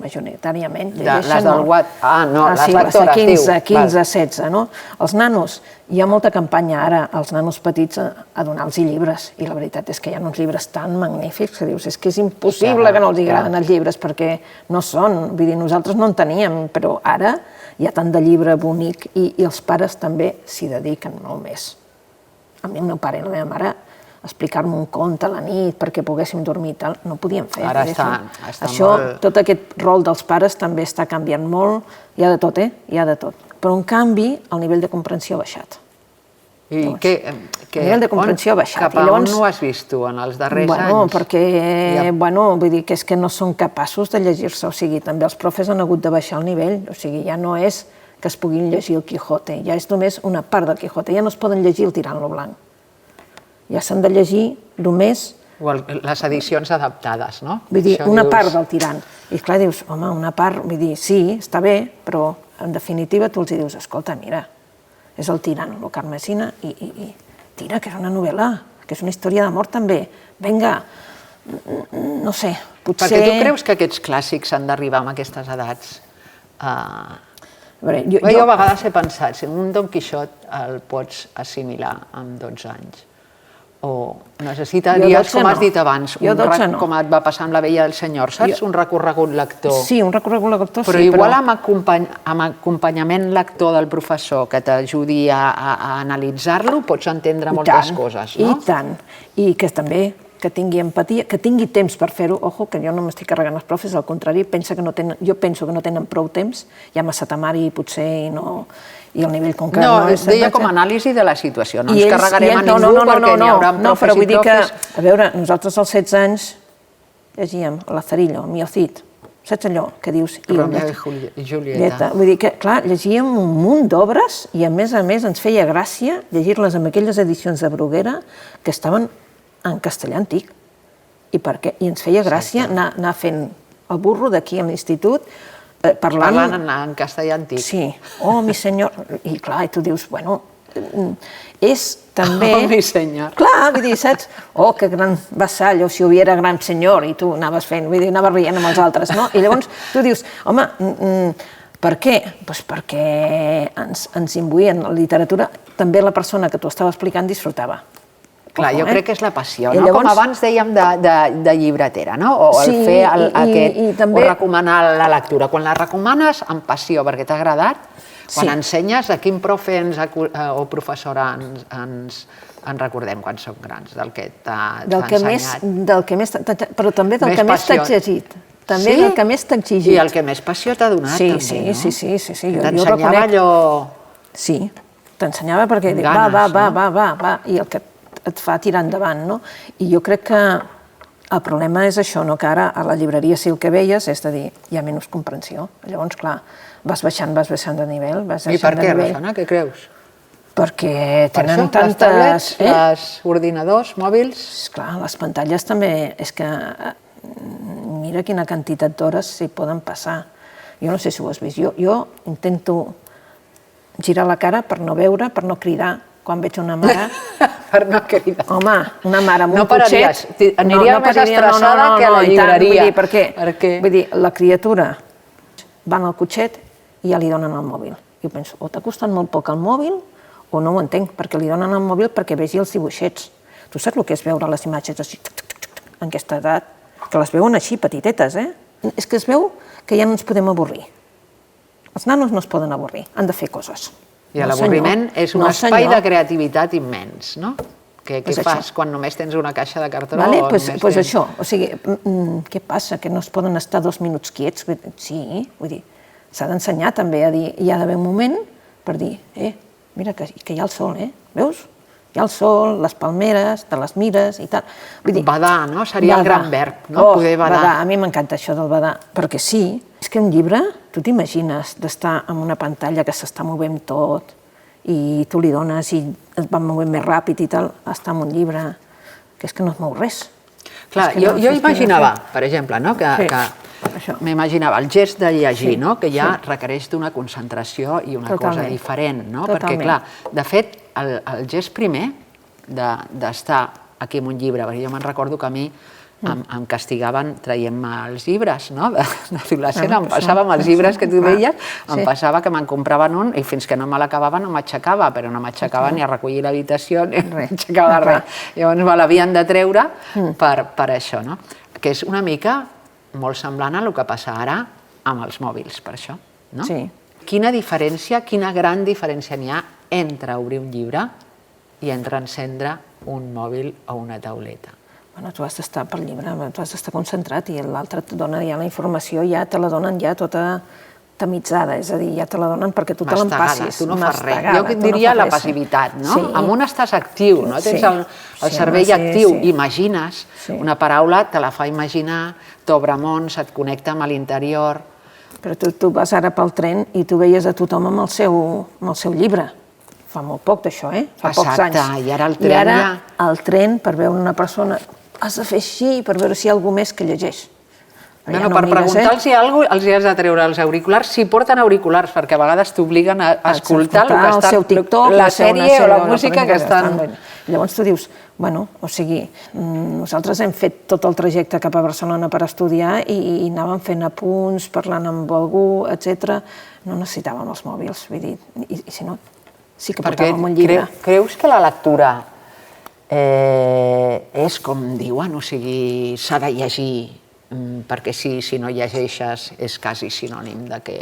majoritàriament, llegeixen molt. Les lectores, 15, 16, no? Els nanos, hi ha molta campanya ara als nanos petits a donar-los llibres, i la veritat és que hi ha uns llibres tan magnífics que dius, és que és impossible que no els agraden els llibres, perquè no són, vull dir, nosaltres no en teníem, però ara hi ha tant de llibre bonic i els pares també s'hi dediquen molt més. A mi el meu pare i la meva mare explicar-me un conte a la nit perquè poguéssim dormir i tal, no ho podíem fer. Ara està això, molt... tot aquest rol dels pares també està canviant molt, hi ha de tot, hi ha de tot. Però en canvi, el nivell de comprensió ha baixat. El nivell de comprensió ha baixat. Cap a on ho has vist tu en els darrers anys? Perquè, vull dir que és que no són capaços de llegir-se, o sigui, també els profes han hagut de baixar el nivell, o sigui, ja no és que es puguin llegir el Quijote, ja és només una part del Quijote, ja no es poden llegir el Tirant lo Blanc. Ja s'han de llegir només... Les edicions adaptades, no? Vull dir, una part del Tirant. I clar, dius, home, una part, vull dir, sí, està bé, però en definitiva tu els dius, escolta, mira, és el Tirant, el Carmesina, i tira, que és una novel·la, que és una història d'amor també. Vinga, no sé, potser... Perquè tu creus que aquests clàssics han d'arribar amb aquestes edats? Jo a vegades he pensat, si un Don Quixot el pots assimilar amb 12 anys, o necessitaries, com has dit abans, com et va passar amb La Bella i el Senyor, saps? Un recorregut lector. Sí, un recorregut lector, sí. Però igual amb acompanyament lector del professor que t'ajudi a analitzar-lo, pots entendre moltes coses, no? I tant. I que també que tingui empatia, que tingui temps per fer-ho. Ojo, que jo no m'estic carregant els profes, al contrari, jo penso que no tenen prou temps, hi ha massa temari potser i el nivell com que... No, deia com a anàlisi de la situació, no ens carregarem a ningú perquè n'hi haurà profes i profes... No, però vull dir que, a veure, nosaltres als 16 anys llegíem Lazarillo, Miocid, saps allò que dius? Romeo i Julieta. Vull dir que, clar, llegíem un munt d'obres i a més ens feia gràcia llegir-les amb aquelles edicions de Bruguera que estaven en castellà antic. I ens feia gràcia anar fent el burro d'aquí a l'institut parlant en castellà antic. Sí, oh, mi senyor. I clar, tu dius, bueno, és també... Oh, mi senyor. Clar, vull dir, saps? Oh, que gran vassall, o si hubiera gran senyor, i tu anaves fent, vull dir, anaves rient amb els altres, no? I llavors tu dius, home, per què? Doncs perquè ens imbuïen la literatura, també la persona que t'ho estava explicant disfrutava. Clar, jo crec que és la passió, no? Com abans dèiem de llibretera, no? O el fer aquest, o recomanar la lectura. Quan la recomanes amb passió perquè t'ha agradat, quan ensenyes, a quin profe o professora ens recordem quan som grans, del que t'ha ensenyat? Del que més, però també del que més t'ha exigit. També del que més t'ha exigit. I el que més passió t'ha donat, també, no? Sí. T'ensenyava allò... Sí, t'ensenyava perquè va, i el que et fa tirar endavant, no? I jo crec que el problema és això, no? Que ara a la llibreria sí el que veies és de dir, hi ha menys comprensió. Llavors, clar, vas baixant de nivell, I per què, Rosana? Què creus? Perquè tenen tantes... Les tablets, els ordinadors, mòbils... Clar, les pantalles també... És que mira quina quantitat d'hores s'hi poden passar. Jo no sé si ho has vist. Jo intento girar la cara per no veure, per no cridar, quan veig una mare... Per no cridar. Home, una mare amb un cotxet... No pararies, aniria més estressada que a la llibreria. Per què? Vull dir, la criatura va al cotxet i ja li donen el mòbil. Jo penso, o t'ha costat molt poc el mòbil o no ho entenc, perquè li donen el mòbil perquè vegi els dibuixets. Tu saps el que és veure les imatges així, en aquesta edat? Que les veuen així, petitetes, És que es veu que ja no ens podem avorrir. Els nanos no es poden avorrir, han de fer coses. I l'avorriment és un espai de creativitat immens, no? Què fas quan només tens una caixa de cartró? Doncs això, o sigui, què passa? Que no es poden estar 2 minuts quiets? Sí, vull dir, s'ha d'ensenyar també a dir, hi ha d'haver un moment per dir, mira que hi ha el sol, veus? Hi ha el sol, les palmeres, te les mires i tal. Badar, no? Seria el gran verb, no? Poder badar. A mi m'encanta això del badar, perquè sí, és que un llibre, tu t'imagines d'estar en una pantalla que s'està movent tot i tu li dones i es va movent més ràpid i tal, estar en un llibre, que és que no es mou res. Clar, jo imaginava, per exemple, que m'imaginava el gest de llegir, que ja requereix d'una concentració i una cosa diferent, no? Perquè, clar, de fet, el gest primer d'estar aquí amb un llibre, perquè jo me'n recordo que a mi em castigaven traient-me els llibres, no? D'adolescent em passava amb els llibres que tu veies, em passava que me'n compraven un i fins que no me l'acabava no m'aixecava, però no m'aixecava ni a recollir l'habitació ni m'aixecava res. Llavors me l'havien de treure per això, no? Que és una mica molt semblant a el que passa ara amb els mòbils, per això, no? Sí. Quina diferència, quina gran diferència n'hi ha entre obrir un llibre i entre encendre un mòbil o una tauleta? Bueno, tu has d'estar per llibre, tu has d'estar concentrat i l'altre et dona ja la informació, ja te la donen ja tota tamitzada, és a dir, ja te la donen perquè tu te l'empassis. Tu no fas res. Jo diria la passivitat, no? Amb un estàs actiu, no? Tens el cervell actiu, imagines una paraula, te la fa imaginar, t'obre mons, et connecta amb l'interior. Però tu vas ara pel tren i tu veies a tothom amb el seu llibre. Fa molt poc d'això, Fa pocs anys. Exacte, i ara el tren ja... I ara el tren, per veure una persona, has de fer així per veure si hi ha algú més que llegeix. Per preguntar-los si hi ha alguna cosa, els has de treure els auriculars, si porten auriculars, perquè a vegades t'obliguen a escoltar el seu TikTok, la sèrie o la música que estan... Llavors tu dius, bueno, o sigui, nosaltres hem fet tot el trajecte cap a Barcelona per estudiar i anàvem fent apunts, parlant amb algú, etc. No necessitàvem els mòbils, vull dir, i si no, sí que portàvem un llibre. Creus que la lectura és com diuen, o sigui, s'ha de llegir perquè si no llegeixes és quasi sinònim de que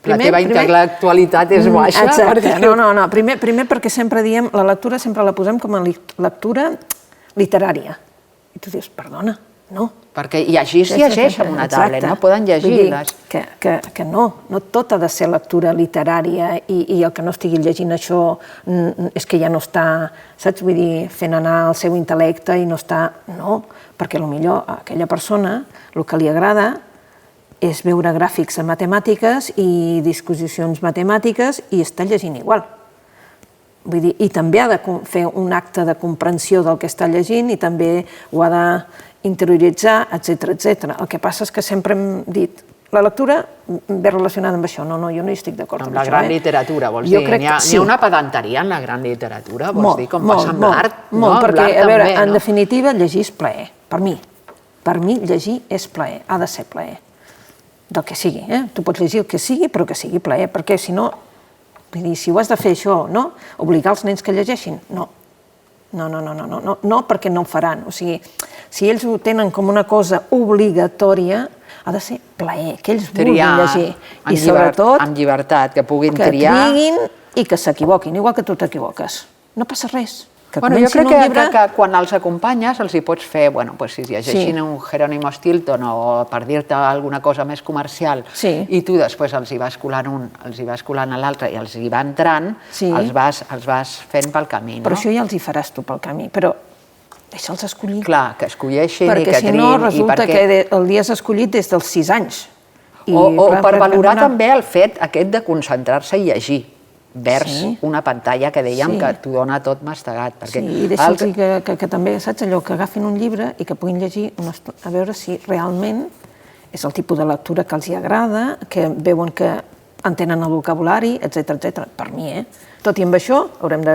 la teva intel·lectualitat és baixa? Exacte, no. Primer perquè sempre diem, la lectura sempre la posem com a lectura literària. I tu dius, perdona, No. Perquè llegir s'hi llegeix amb una tablet, no? Poden llegir-les. Que no tot ha de ser lectura literària i el que no estigui llegint això és que ja no està, saps? Vull dir, fent anar el seu intel·lecte i no està... No, perquè potser a aquella persona el que li agrada és veure gràfics en matemàtiques i disquisicions matemàtiques i està llegint igual. Vull dir, i també ha de fer un acte de comprensió del que està llegint i també ho ha d'interioritzar, etc. El que passa és que sempre hem dit la lectura ve relacionada amb això. No, jo no hi estic d'acord amb això. Amb la gran literatura, vols dir? N'hi ha una pedanteria en la gran literatura, vols dir? Com passa amb l'art? Molt, perquè, a veure, en definitiva, llegir és plaer. Per mi. Per mi, llegir és plaer. Ha de ser plaer. Del que sigui, Tu pots llegir el que sigui, però que sigui plaer, perquè si no... Vull dir, si ho has de fer això, no? Obligar els nens que llegeixin? No. No, perquè no ho faran. O sigui, si ells ho tenen com una cosa obligatòria, ha de ser plaer, que ells vulguin llegir. I sobretot... Amb llibertat, que puguin triar... Que triguin i que s'equivoquin, igual que tu t'equivoques. No passa res. Bueno, jo crec que quan els acompanyes els hi pots fer, si llegeixin un Jerónimo Stilton o per dir-te alguna cosa més comercial i tu després els hi vas colant un, els hi vas colant a l'altre i els hi va entrant, els vas fent pel camí. Però això ja els hi faràs tu pel camí, però deixa'ls escollir. Clar, que escolleixin i que triïn. Perquè si no resulta que el dia has escollit des dels 6 anys. O per valorar també el fet aquest de concentrar-se i llegir vers una pantalla que dèiem que t'ho dona tot mastegat. Sí, i deixa'ls que també, saps allò, que agafin un llibre i que puguin llegir a veure si realment és el tipus de lectura que els hi agrada, que veuen que entenen el vocabulari, etc. Per mi, Tot i amb això, haurem de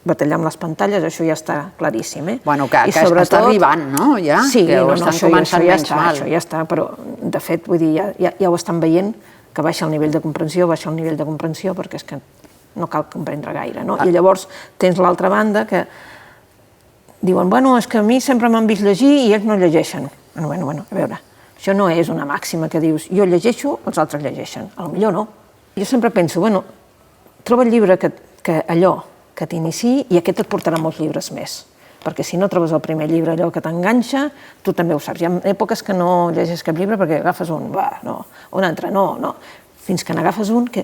batallar amb les pantalles, això ja està claríssim, Bueno, que està arribant, no? Ja? Sí, que ho estan començant menys mal. Això ja està, però de fet, vull dir, ja ho estan veient, que baixa el nivell de comprensió, perquè és que no cal comprendre gaire, no? I llavors tens l'altra banda que diuen, és que a mi sempre m'han vist llegir i ells no llegeixen. Bueno, a veure, això no és una màxima que dius, jo llegeixo, els altres llegeixen. Potser no. Jo sempre penso, troba el llibre que t'iniciï i aquest et portarà molts llibres més. Perquè si no trobes el primer llibre, allò que t'enganxa, tu també ho saps. Hi ha èpoques que no llegeixes cap llibre perquè agafes un, un altre, no. Fins que n'agafes un que...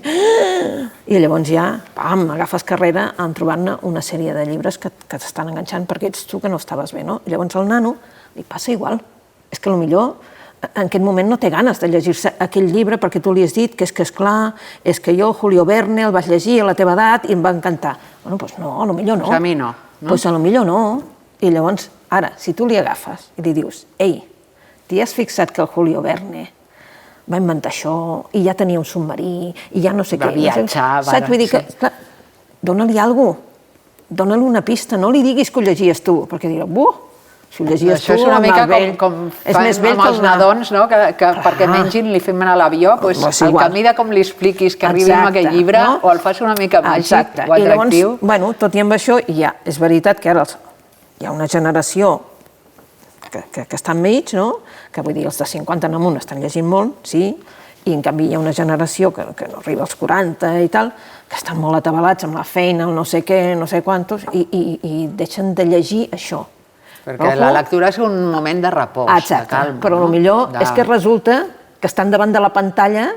I llavors ja, agafes carrera en trobar-ne una sèrie de llibres que t'estan enganxant perquè ets tu que no estaves bé, no? I llavors al nano li passa igual. És que potser en aquest moment no té ganes de llegir-se aquell llibre perquè tu li has dit que és clar, és que jo, Julio Verne, el vaig llegir a la teva edat i em va encantar. No, potser no. Pues a mi no. Potser no. I llavors, ara, si tu li agafes i li dius, ei, t'hi has fixat que el Julio Verne va inventar això, i ja tenia un submarí, i ja no sé què. Va viatjar, saps? Vull dir que, clar, dóna-li alguna cosa, dóna-li una pista, no li diguis que ho llegies tu, perquè dirà, si ho llegies tu, això és una mica com fan amb els nadons, no? Que perquè mengin li fem anar a l'avió, el camí de com li expliquis que arribi amb aquell llibre, o el fas una mica màgic o atractiu. I llavors, tot i amb això, ja és veritat que ara hi ha una generació que està enmig, no? Que vull dir, els de 50 en amunt estan llegint molt, sí, i en canvi hi ha una generació que no arriba als 40 i tal, que estan molt atabalats amb la feina, el no sé què, no sé quantos, i deixen de llegir això. Perquè la lectura és un moment de repòs, de calma. Però potser és que resulta que estan davant de la pantalla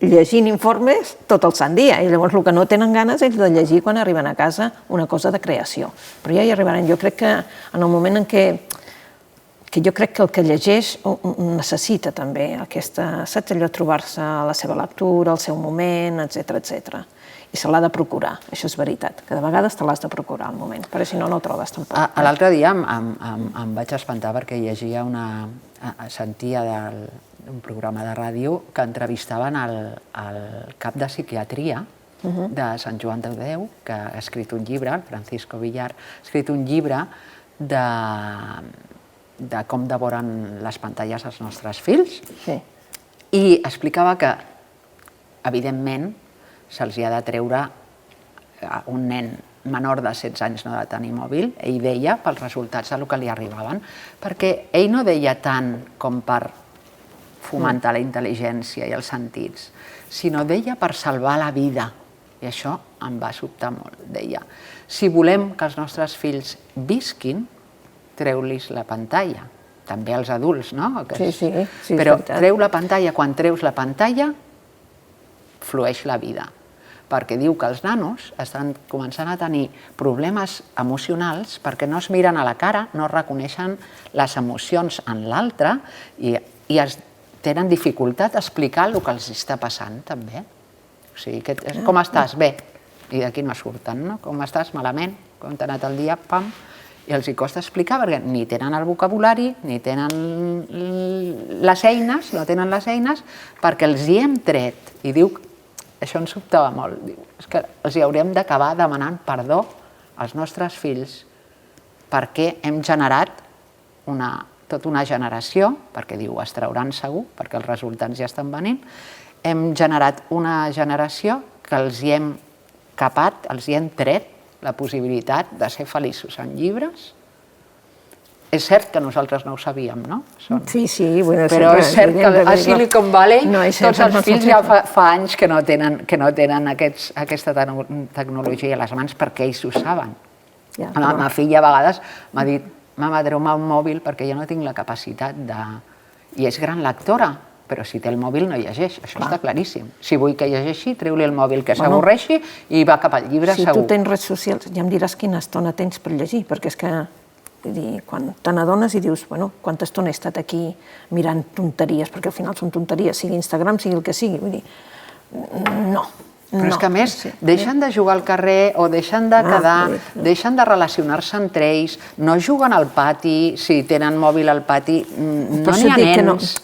llegint informes tot el sant dia, i llavors el que no tenen ganes és de llegir quan arriben a casa una cosa de creació. Però ja hi arribaran. Jo crec que en el moment en què jo crec que el que llegeix necessita també aquesta, saps allò, trobar-se a la seva lectura, al seu moment, etc. I se l'ha de procurar, això és veritat, que de vegades te l'has de procurar al moment, perquè si no, no ho trobes tampoc. L'altre dia em vaig espantar perquè sentia d'un programa de ràdio que entrevistaven el cap de psiquiatria de Sant Joan de Déu, que ha escrit un llibre, el Francisco Villar, ha escrit un llibre de com devoren les pantalles els nostres fills, i explicava que, evidentment, se'ls ha de treure a un nen menor de 16 anys no ha de tenir mòbil, ell deia, pels resultats del que li arribaven, perquè ell no deia tant com per fomentar la intel·ligència i els sentits, sinó deia per salvar la vida. I això em va sobtar molt. Deia, si volem que els nostres fills visquin, treu-lis la pantalla. també els adults, no? Sí, però treu la pantalla, quan treus la pantalla, flueix la vida. Perquè diu que els nanos estan començant a tenir problemes emocionals perquè no es miren a la cara, no reconeixen les emocions en l'altre i tenen dificultat a explicar el que els està passant, també. O sigui, com estàs? Bé. I d'aquí no surten, no? Com estàs? Malament. Com t'ha anat el dia? Pam. I els hi costa explicar perquè ni tenen el vocabulari, ni tenen les eines, no tenen les eines, perquè els hi hem tret. I diu, això ens sobtava molt, diu, és que els hi hauríem d'acabar demanant perdó als nostres fills perquè hem generat tota una generació, perquè diu, es trauran segur, perquè els resultats ja estan venint, hem generat una generació que els hi hem capat, els hi hem tret la possibilitat de ser feliços en llibres. És cert que nosaltres no ho sabíem, no? Sí. Però és cert que a Silicon Valley tots els fills ja fa anys que no tenen aquesta tecnologia a les mans perquè ells ho saben. La meva filla a vegades m'ha dit, mama, treu-me un mòbil perquè jo no tinc la capacitat de... I és gran lectora, però si té el mòbil no llegeix, això està claríssim. Si vull que llegeixi, treu-li el mòbil, que s'avorreixi i va cap al llibre segur. Si tu tens redes socials, ja em diràs quina estona tens per llegir, perquè és que quan te n'adones i dius, bueno, quanta estona he estat aquí mirant tonteries, perquè al final són tonteries, sigui Instagram, sigui el que sigui, vull dir, no. Però és que a més, deixen de jugar al carrer o deixen de quedar, deixen de relacionar-se entre ells, no juguen al pati, si tenen mòbil al pati, no n'hi ha nens.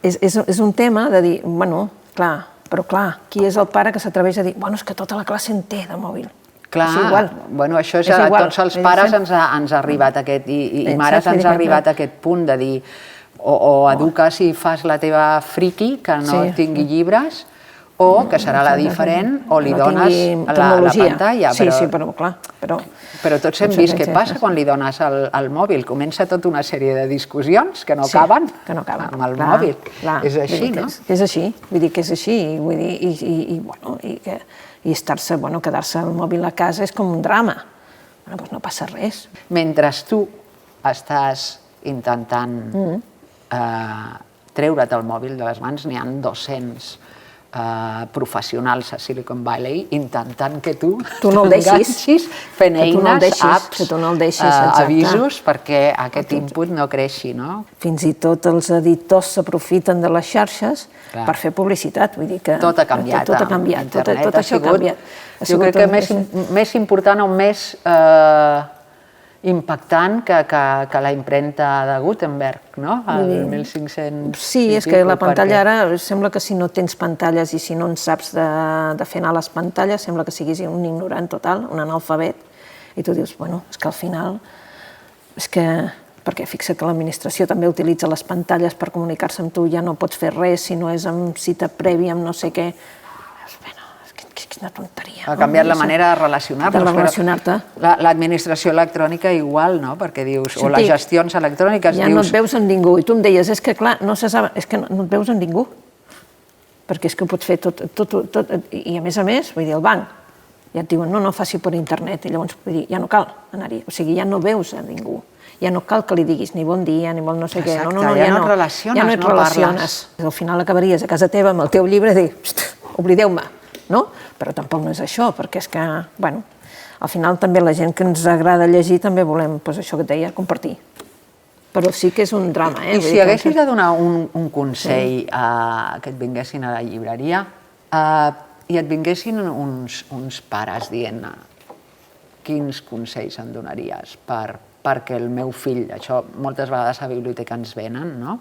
És un tema de dir, bueno, clar, però clar, qui és el pare que s'atreveix a dir, bueno, és que tota la classe en té de mòbil. Clar, bueno, això és a tots els pares ens ha arribat aquest, i mares ens ha arribat aquest punt de dir, o educa si fas la teva friki, que no tingui llibres, o que serà la diferent, o li dones la pantalla. Sí, però clar. Però tots hem vist què passa quan li dones el mòbil. Comença tota una sèrie de discussions que no acaben amb el mòbil. És així, no? És així, vull dir que és així, i quedar-se el mòbil a casa és com un drama. Doncs no passa res. Mentre tu estàs intentant treure't el mòbil de les mans, n'hi ha 200 professionals a Silicon Valley intentant que tu t'enganxis fent eines, apps, avisos perquè aquest input no creixi, no? Fins i tot els editors s'aprofiten de les xarxes per fer publicitat, vull dir que... Tot ha canviat. Tot ha canviat, tot això ha canviat. Jo crec que més important o més impactant que la impremta de Gutenberg, no? El 1500... Sí, és que la pantalla ara sembla que si no tens pantalles i si no en saps de fer anar les pantalles, sembla que siguis un ignorant total, un analfabet, i tu dius, bueno, és que al final... És que... Perquè fixa't que l'administració també utilitza les pantalles per comunicar-se amb tu, ja no pots fer res si no és amb cita prèvia, amb no sé què... Quina tonteria. Ha canviat la manera de relacionar-nos. De relacionar-te. L'administració electrònica igual, no? Perquè dius, o les gestions electròniques... Ja no et veus amb ningú. I tu em deies, és que clar, no se sap, és que no et veus amb ningú. Perquè és que ho pots fer tot... I a més, vull dir, el banc, ja et diuen, no faci per internet. I llavors, vull dir, ja no cal anar-hi. O sigui, ja no veus a ningú. Ja no cal que li diguis ni bon dia, ni bon no sé què. Exacte, ja no et relaciones, no parles. Al final acabaries a casa teva amb el teu llibre i dir, oblideu-me. No? Però tampoc no és això, perquè és que, bueno, al final també la gent que ens agrada llegir també volem, doncs això que et deia, compartir. Però sí que és un drama, I si haguessis de donar un consell que et vinguessin a la llibreria i et vinguessin uns pares dient quins consells em donaries perquè el meu fill, això moltes vegades a la biblioteca ens venen, no?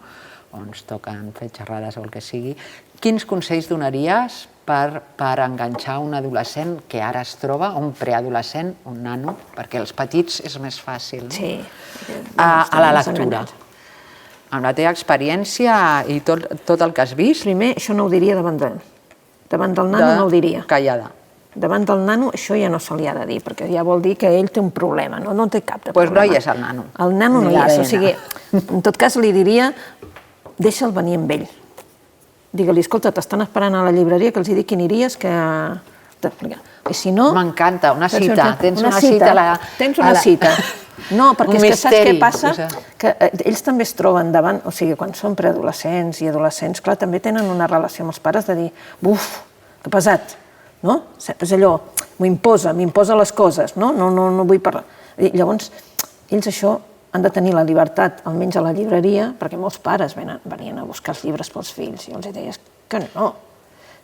O ens toquen fer xerrades o el que sigui, quins consells donaries per enganxar un adolescent que ara es troba, un preadolescent, un nano, perquè els petits és més fàcil, a la lectura? Amb la teva experiència i tot el que has vist... Primer, això no ho diria davant del nano, no ho diria. Callada. Davant del nano això ja no se li ha de dir, perquè ja vol dir que ell té un problema, no té cap de problema. Doncs no hi és el nano. El nano no hi és, o sigui, en tot cas li diria, deixa'l venir amb ell. Digue-li, escolta, t'estan esperant a la llibreria, que els dic que aniries, que... I si no... M'encanta, una cita. Tens una cita. Tens una cita. No, perquè és que saps què passa? Que ells també es troben davant, o sigui, quan són preadolescents i adolescents, clar, també tenen una relació amb els pares de dir, buf, que pesat, no? És allò, m'imposa les coses, no? No vull parlar. I llavors, ells això han de tenir la llibertat, almenys a la llibreria, perquè molts pares venien a buscar els llibres pels fills, i els deies que no.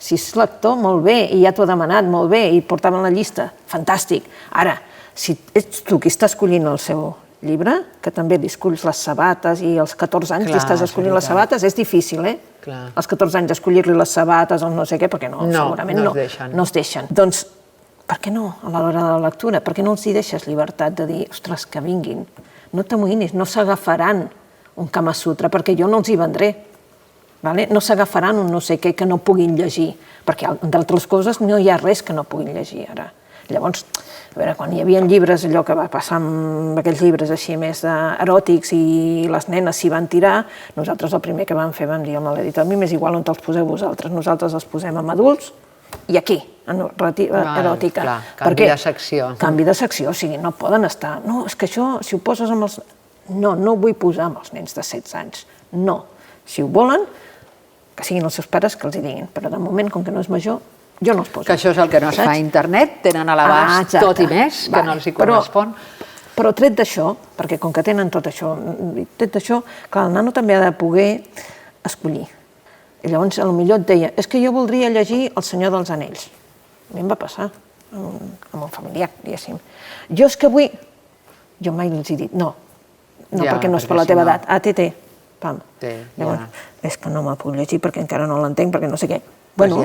Si és lector, molt bé, i ja t'ho ha demanat, molt bé, i portaven la llista, fantàstic. Ara, si ets tu qui està escollint el seu llibre, que també li escolls les sabates i als 14 anys li estàs escollint les sabates, és difícil, eh? Als 14 anys escollir-li les sabates o no sé què, perquè segurament no es deixen. Doncs, per què no, a l'hora de la lectura? Per què no els hi deixes llibertat de dir, ostres, que vinguin, no t'amoïnis, no s'agafaran un Kama Sutra, perquè jo no els hi vendré. No s'agafaran un no sé què que no puguin llegir, perquè, entre altres coses, no hi ha res que no puguin llegir ara. Llavors, a veure, quan hi havia llibres, allò que va passar amb aquells llibres així més eròtics i les nenes s'hi van tirar, nosaltres el primer que vam fer vam dir a l'editor, a mi m'és igual on els poseu vosaltres, nosaltres els posem amb adults i aquí, en narrativa eròtica. Canvi de secció. Canvi de secció, o sigui, no poden estar... No, és que això, si ho poses amb els... No ho vull posar amb els nens de 16 anys. No. Si ho volen, que siguin els seus pares que els hi diguin, però de moment, com que no és major, jo no els poso. Que això és el que no es fa a internet, tenen a l'abast tot i més, que no els hi correspon. Però tret d'això, perquè com que tenen tot això, tret d'això, clar, el nano també ha de poder escollir. I llavors, potser et deia, és que jo voldria llegir El Senyor dels Anells. A mi em va passar, amb un familiar, diguéssim. Jo és que vull... Jo mai els he dit, no, perquè no és per la teva edat. ATT, pam. Llavors, és que no me'l puc llegir perquè encara no l'entenc, perquè no sé què. Bueno,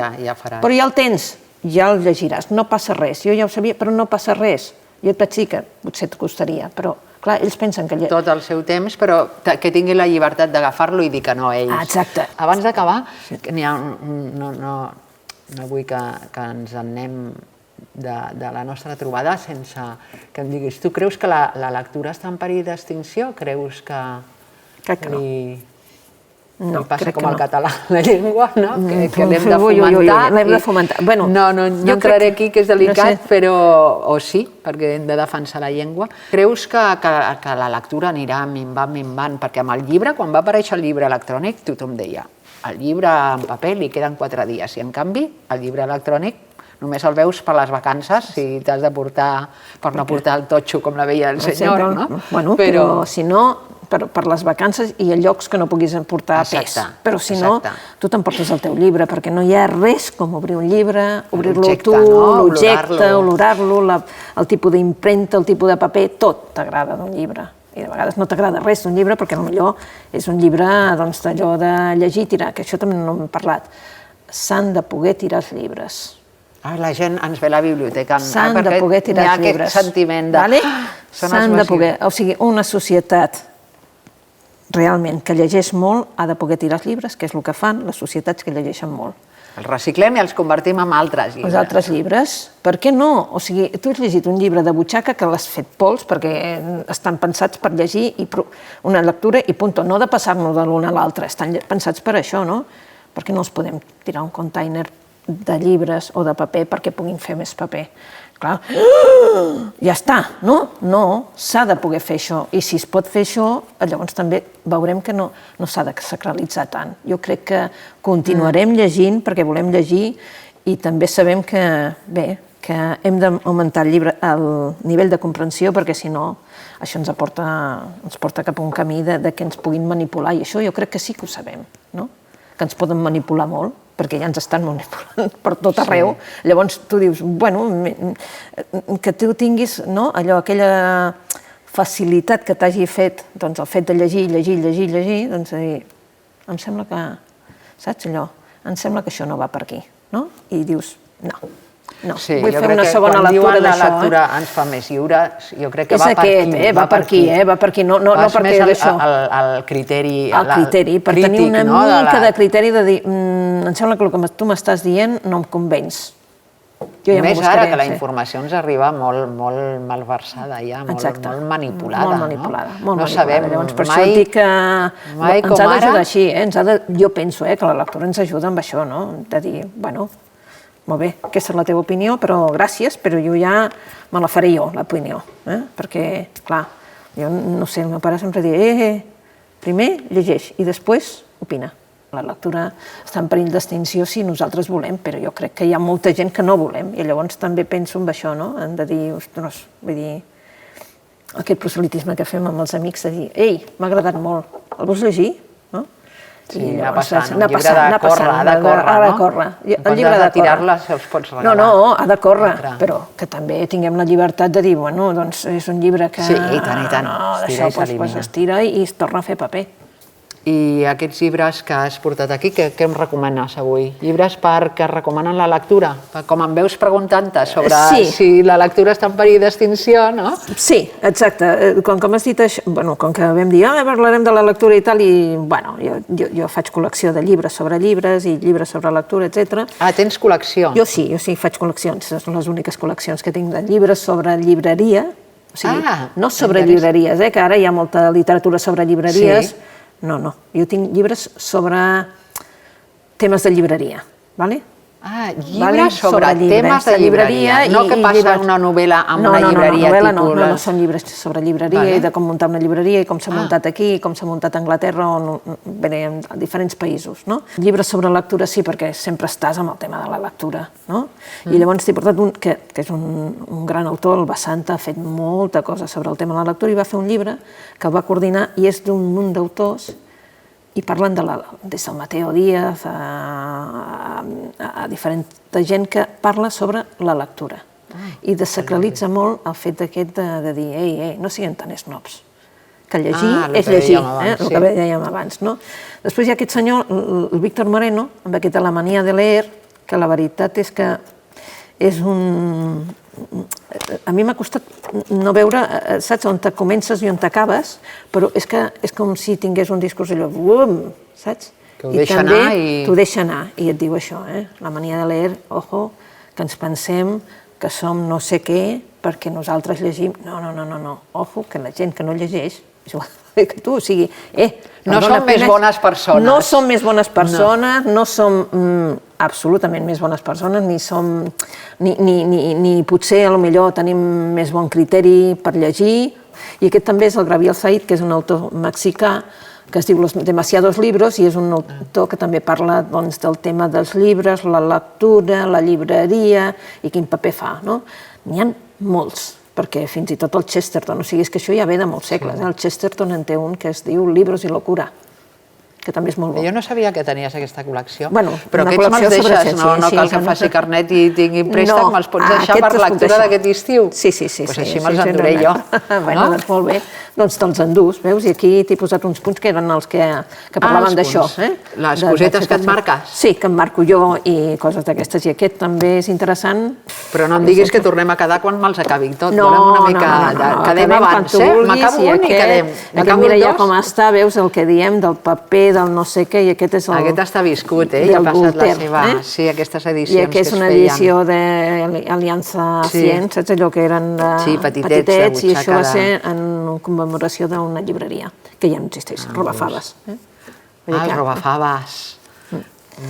però ja el tens, ja el llegiràs, no passa res. Jo ja ho sabia, però no passa res. Jo et vaig dir que potser et costaria, però clar, ells pensen que... Tot el seu temps, però que tingui la llibertat d'agafar-lo i dir que no a ells. Exacte. Abans d'acabar, no vull que ens en anem de la nostra trobada sense que em diguis, tu creus que la lectura està en perill d'extinció? Creus que... Crec que no. No, passa com el català, la llengua, no? Que l'hem de fomentar. L'hem de fomentar. No entraré aquí, que és delicat, però... O sí, perquè hem de defensar la llengua. Creus que la lectura anirà minvant? Perquè amb el llibre, quan va aparèixer el llibre electrònic, tothom deia, el llibre en paper li queden 4 dies, i en canvi, el llibre electrònic només el veus per les vacances, si t'has de portar, per no portar el totxo, com la veia el senyor, no? Bueno, però si no... per les vacances i a llocs que no puguis portar pes. Però si no, tu t'emportes el teu llibre, perquè no hi ha res com obrir un llibre, obrir-lo tu, l'objecte, olorar-lo, el tipus d'impremta, el tipus de paper, tot t'agrada d'un llibre. I de vegades no t'agrada res d'un llibre, perquè potser és un llibre d'allò de llegir i tirar, que això també no hem parlat. S'han de poder tirar els llibres. La gent ens ve a la biblioteca. S'han de poder tirar els llibres. Hi ha aquest sentiment de... S'han de poder... O sigui, una societat realment que llegeix molt ha de poder tirar els llibres, que és el que fan les societats que llegeixen molt. Els reciclem i els convertim en altres llibres. Els altres llibres? Per què no? O sigui, tu has llegit un llibre de butxaca que l'has fet pols perquè estan pensats per llegir una lectura i punt, no de passar-nos de l'un a l'altre, estan pensats per això, no? Per què no els podem tirar un container de llibres o de paper perquè puguin fer més paper? Clar, ja està, no? No, s'ha de poder fer això. I si es pot fer això, llavors també veurem que no s'ha de sacralitzar tant. Jo crec que continuarem llegint perquè volem llegir i també sabem que, bé, que hem d'augmentar el nivell de comprensió perquè si no això ens porta cap a un camí de que ens puguin manipular i això jo crec que sí que ho sabem, no? Que ens poden manipular molt, perquè ja ens estan manipulant per tot arreu. Llavors tu dius, bueno, que tu tinguis aquella facilitat que t'hagi fet, doncs el fet de llegir, doncs em sembla que, saps allò? Em sembla que això no va per aquí, no? I dius, no, vull fer una segona lectura d'això. La lectura ens fa més lliures, jo crec que va per aquí. Va per aquí, no per què d'això. El criteri per tenir una mica de criteri de dir, em sembla que el que tu m'estàs dient no em convenç. Més ara que la informació ens arriba molt malversada ja, molt manipulada. Molt manipulada. No sabem mai com ara. Ens ha d'ajudar així, jo penso que la lectura ens ajuda amb això, de dir, bueno, molt bé, aquesta és la teva opinió, però gràcies, però jo ja me la faré jo, l'opinió, perquè, clar, Jo no sé, el meu pare sempre diu, primer llegeix i després opina. La lectura està en perill d'extinció si nosaltres volem, però jo crec que hi ha molta gent que no volem, i llavors també penso en això, no? En de dir, ostres, vull dir, aquest proselitisme que fem amb els amics, de dir, ei, m'ha agradat molt, el vols llegir? Sí, anar passant, un llibre de córrer, ha de córrer, no? El llibre de tirar-la se'ls pots regalar. No, ha de córrer, però que també tinguem la llibertat de dir, bueno, doncs és un llibre que... Sí, i tant, d'això es tira i es torna a fer paper. I aquests llibres que has portat aquí, què em recomanes avui? Llibres que recomanen la lectura? Com em veus preguntant-te sobre si la lectura està en perill d'extinció, no? Sí, exacte. Com que m'has dit això, com que vam dir, parlarem de la lectura i tal, i jo faig col·lecció de llibres sobre llibres i llibres sobre lectura, etc. Ah, tens col·lecció? Jo sí, faig col·leccions. Són les úniques col·leccions que tinc de llibres sobre llibreria, o sigui, no sobre llibreries, que ara hi ha molta literatura sobre llibreries. No, jo tinc llibres sobre temes de llibreria, ¿vale? Ah, llibres sobre temes de llibreria, no que passa una novel·la amb una llibreria tipus... No, són llibres sobre llibreria i de com muntar una llibreria i com s'ha muntat aquí, com s'ha muntat a Anglaterra o en diferents països, no? Llibres sobre lectura sí, perquè sempre estàs amb el tema de la lectura, no? I llavors t'he portat un que és un gran autor, el Basanta, ha fet molta cosa sobre el tema de la lectura i va fer un llibre que el va coordinar i és d'un munt d'autors i parlen des del Mateo Díaz a diferent gent que parla sobre la lectura i desacralitza molt el fet aquest de dir, no siguem tan snobs, que llegir és llegir, el que dèiem abans. Després hi ha aquest senyor, el Víctor Moreno, amb aquesta La mania de leer, que la veritat és que és un... A mi m'ha costat no veure, saps, on te comences i on t'acabes, però és que és com si tingués un discurs allò, saps? Que ho deixa anar i... T'ho deixa anar, i et diu això, la mania de leer, ojo, que ens pensem que som no sé què perquè nosaltres llegim. No, ojo, que la gent que no llegeix, és igual que tu, o sigui, no som més bones persones. No som més bones persones, no som absolutament més bones persones, ni potser potser tenim més bon criteri per llegir. I aquest també és el Gabriel Said, que és un autor mexicà, que es diu Los demasiados libros, i és un autor que també parla del tema dels llibres, la lectura, la llibreria i quin paper fa. N'hi ha molts, perquè fins i tot el Chesterton, o sigui, és que això ja ve de molts segles. El Chesterton en té un que es diu Libros y locura, que també és molt bo. Jo no sabia que tenies aquesta col·lecció, però aquests me'ls deixes, no cal que faci carnet i tingui préstec, me'ls pots deixar per lectura d'aquest estiu? Sí. Doncs així me'ls enduré jo. Doncs molt bé, doncs te'ls endús, veus? I aquí t'he posat uns punts que eren els que parlaven d'això. Les cosetes que et marques? Sí, que em marco jo i coses d'aquestes, i aquest també és interessant. Però no em diguis que tornem a quedar quan me'ls acabi tot, volem una mica... Quedem abans, m'acabo un i quedem. Mira ja com està, veus el que diem del paper, del no sé què, i aquest és el... Aquest està viscut, ja ha passat la seva... Sí, aquestes edicions que es feien. I aquest és una edició d'Aliança 100, saps allò que eren petitets, i això va ser en commemoració d'una llibreria, que ja no existeix, Robafaves. Els Robafaves.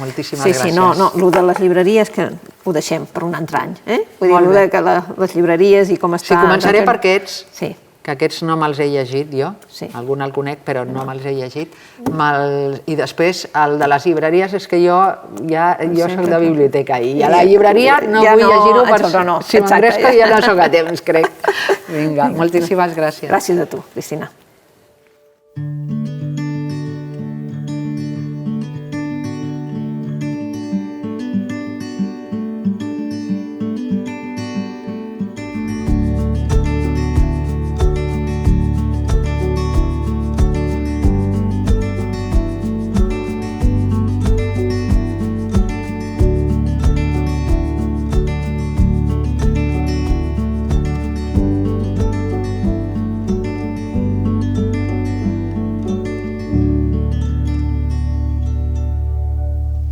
Moltíssimes gràcies. Sí, no, el de les llibreries que ho deixem per un altre any. Vull dir, el de les llibreries i com està... Sí, començaré per aquests. Sí. Que aquests no me'ls he llegit jo, algun el conec però no me'ls he llegit, i després el de les llibreries és que jo soc de biblioteca i a la llibreria no vull llegir-ho per si m'engresco ja no soc a temps, crec. Vinga, moltíssimes gràcies. Gràcies a tu, Cristina.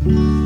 Mm-hmm.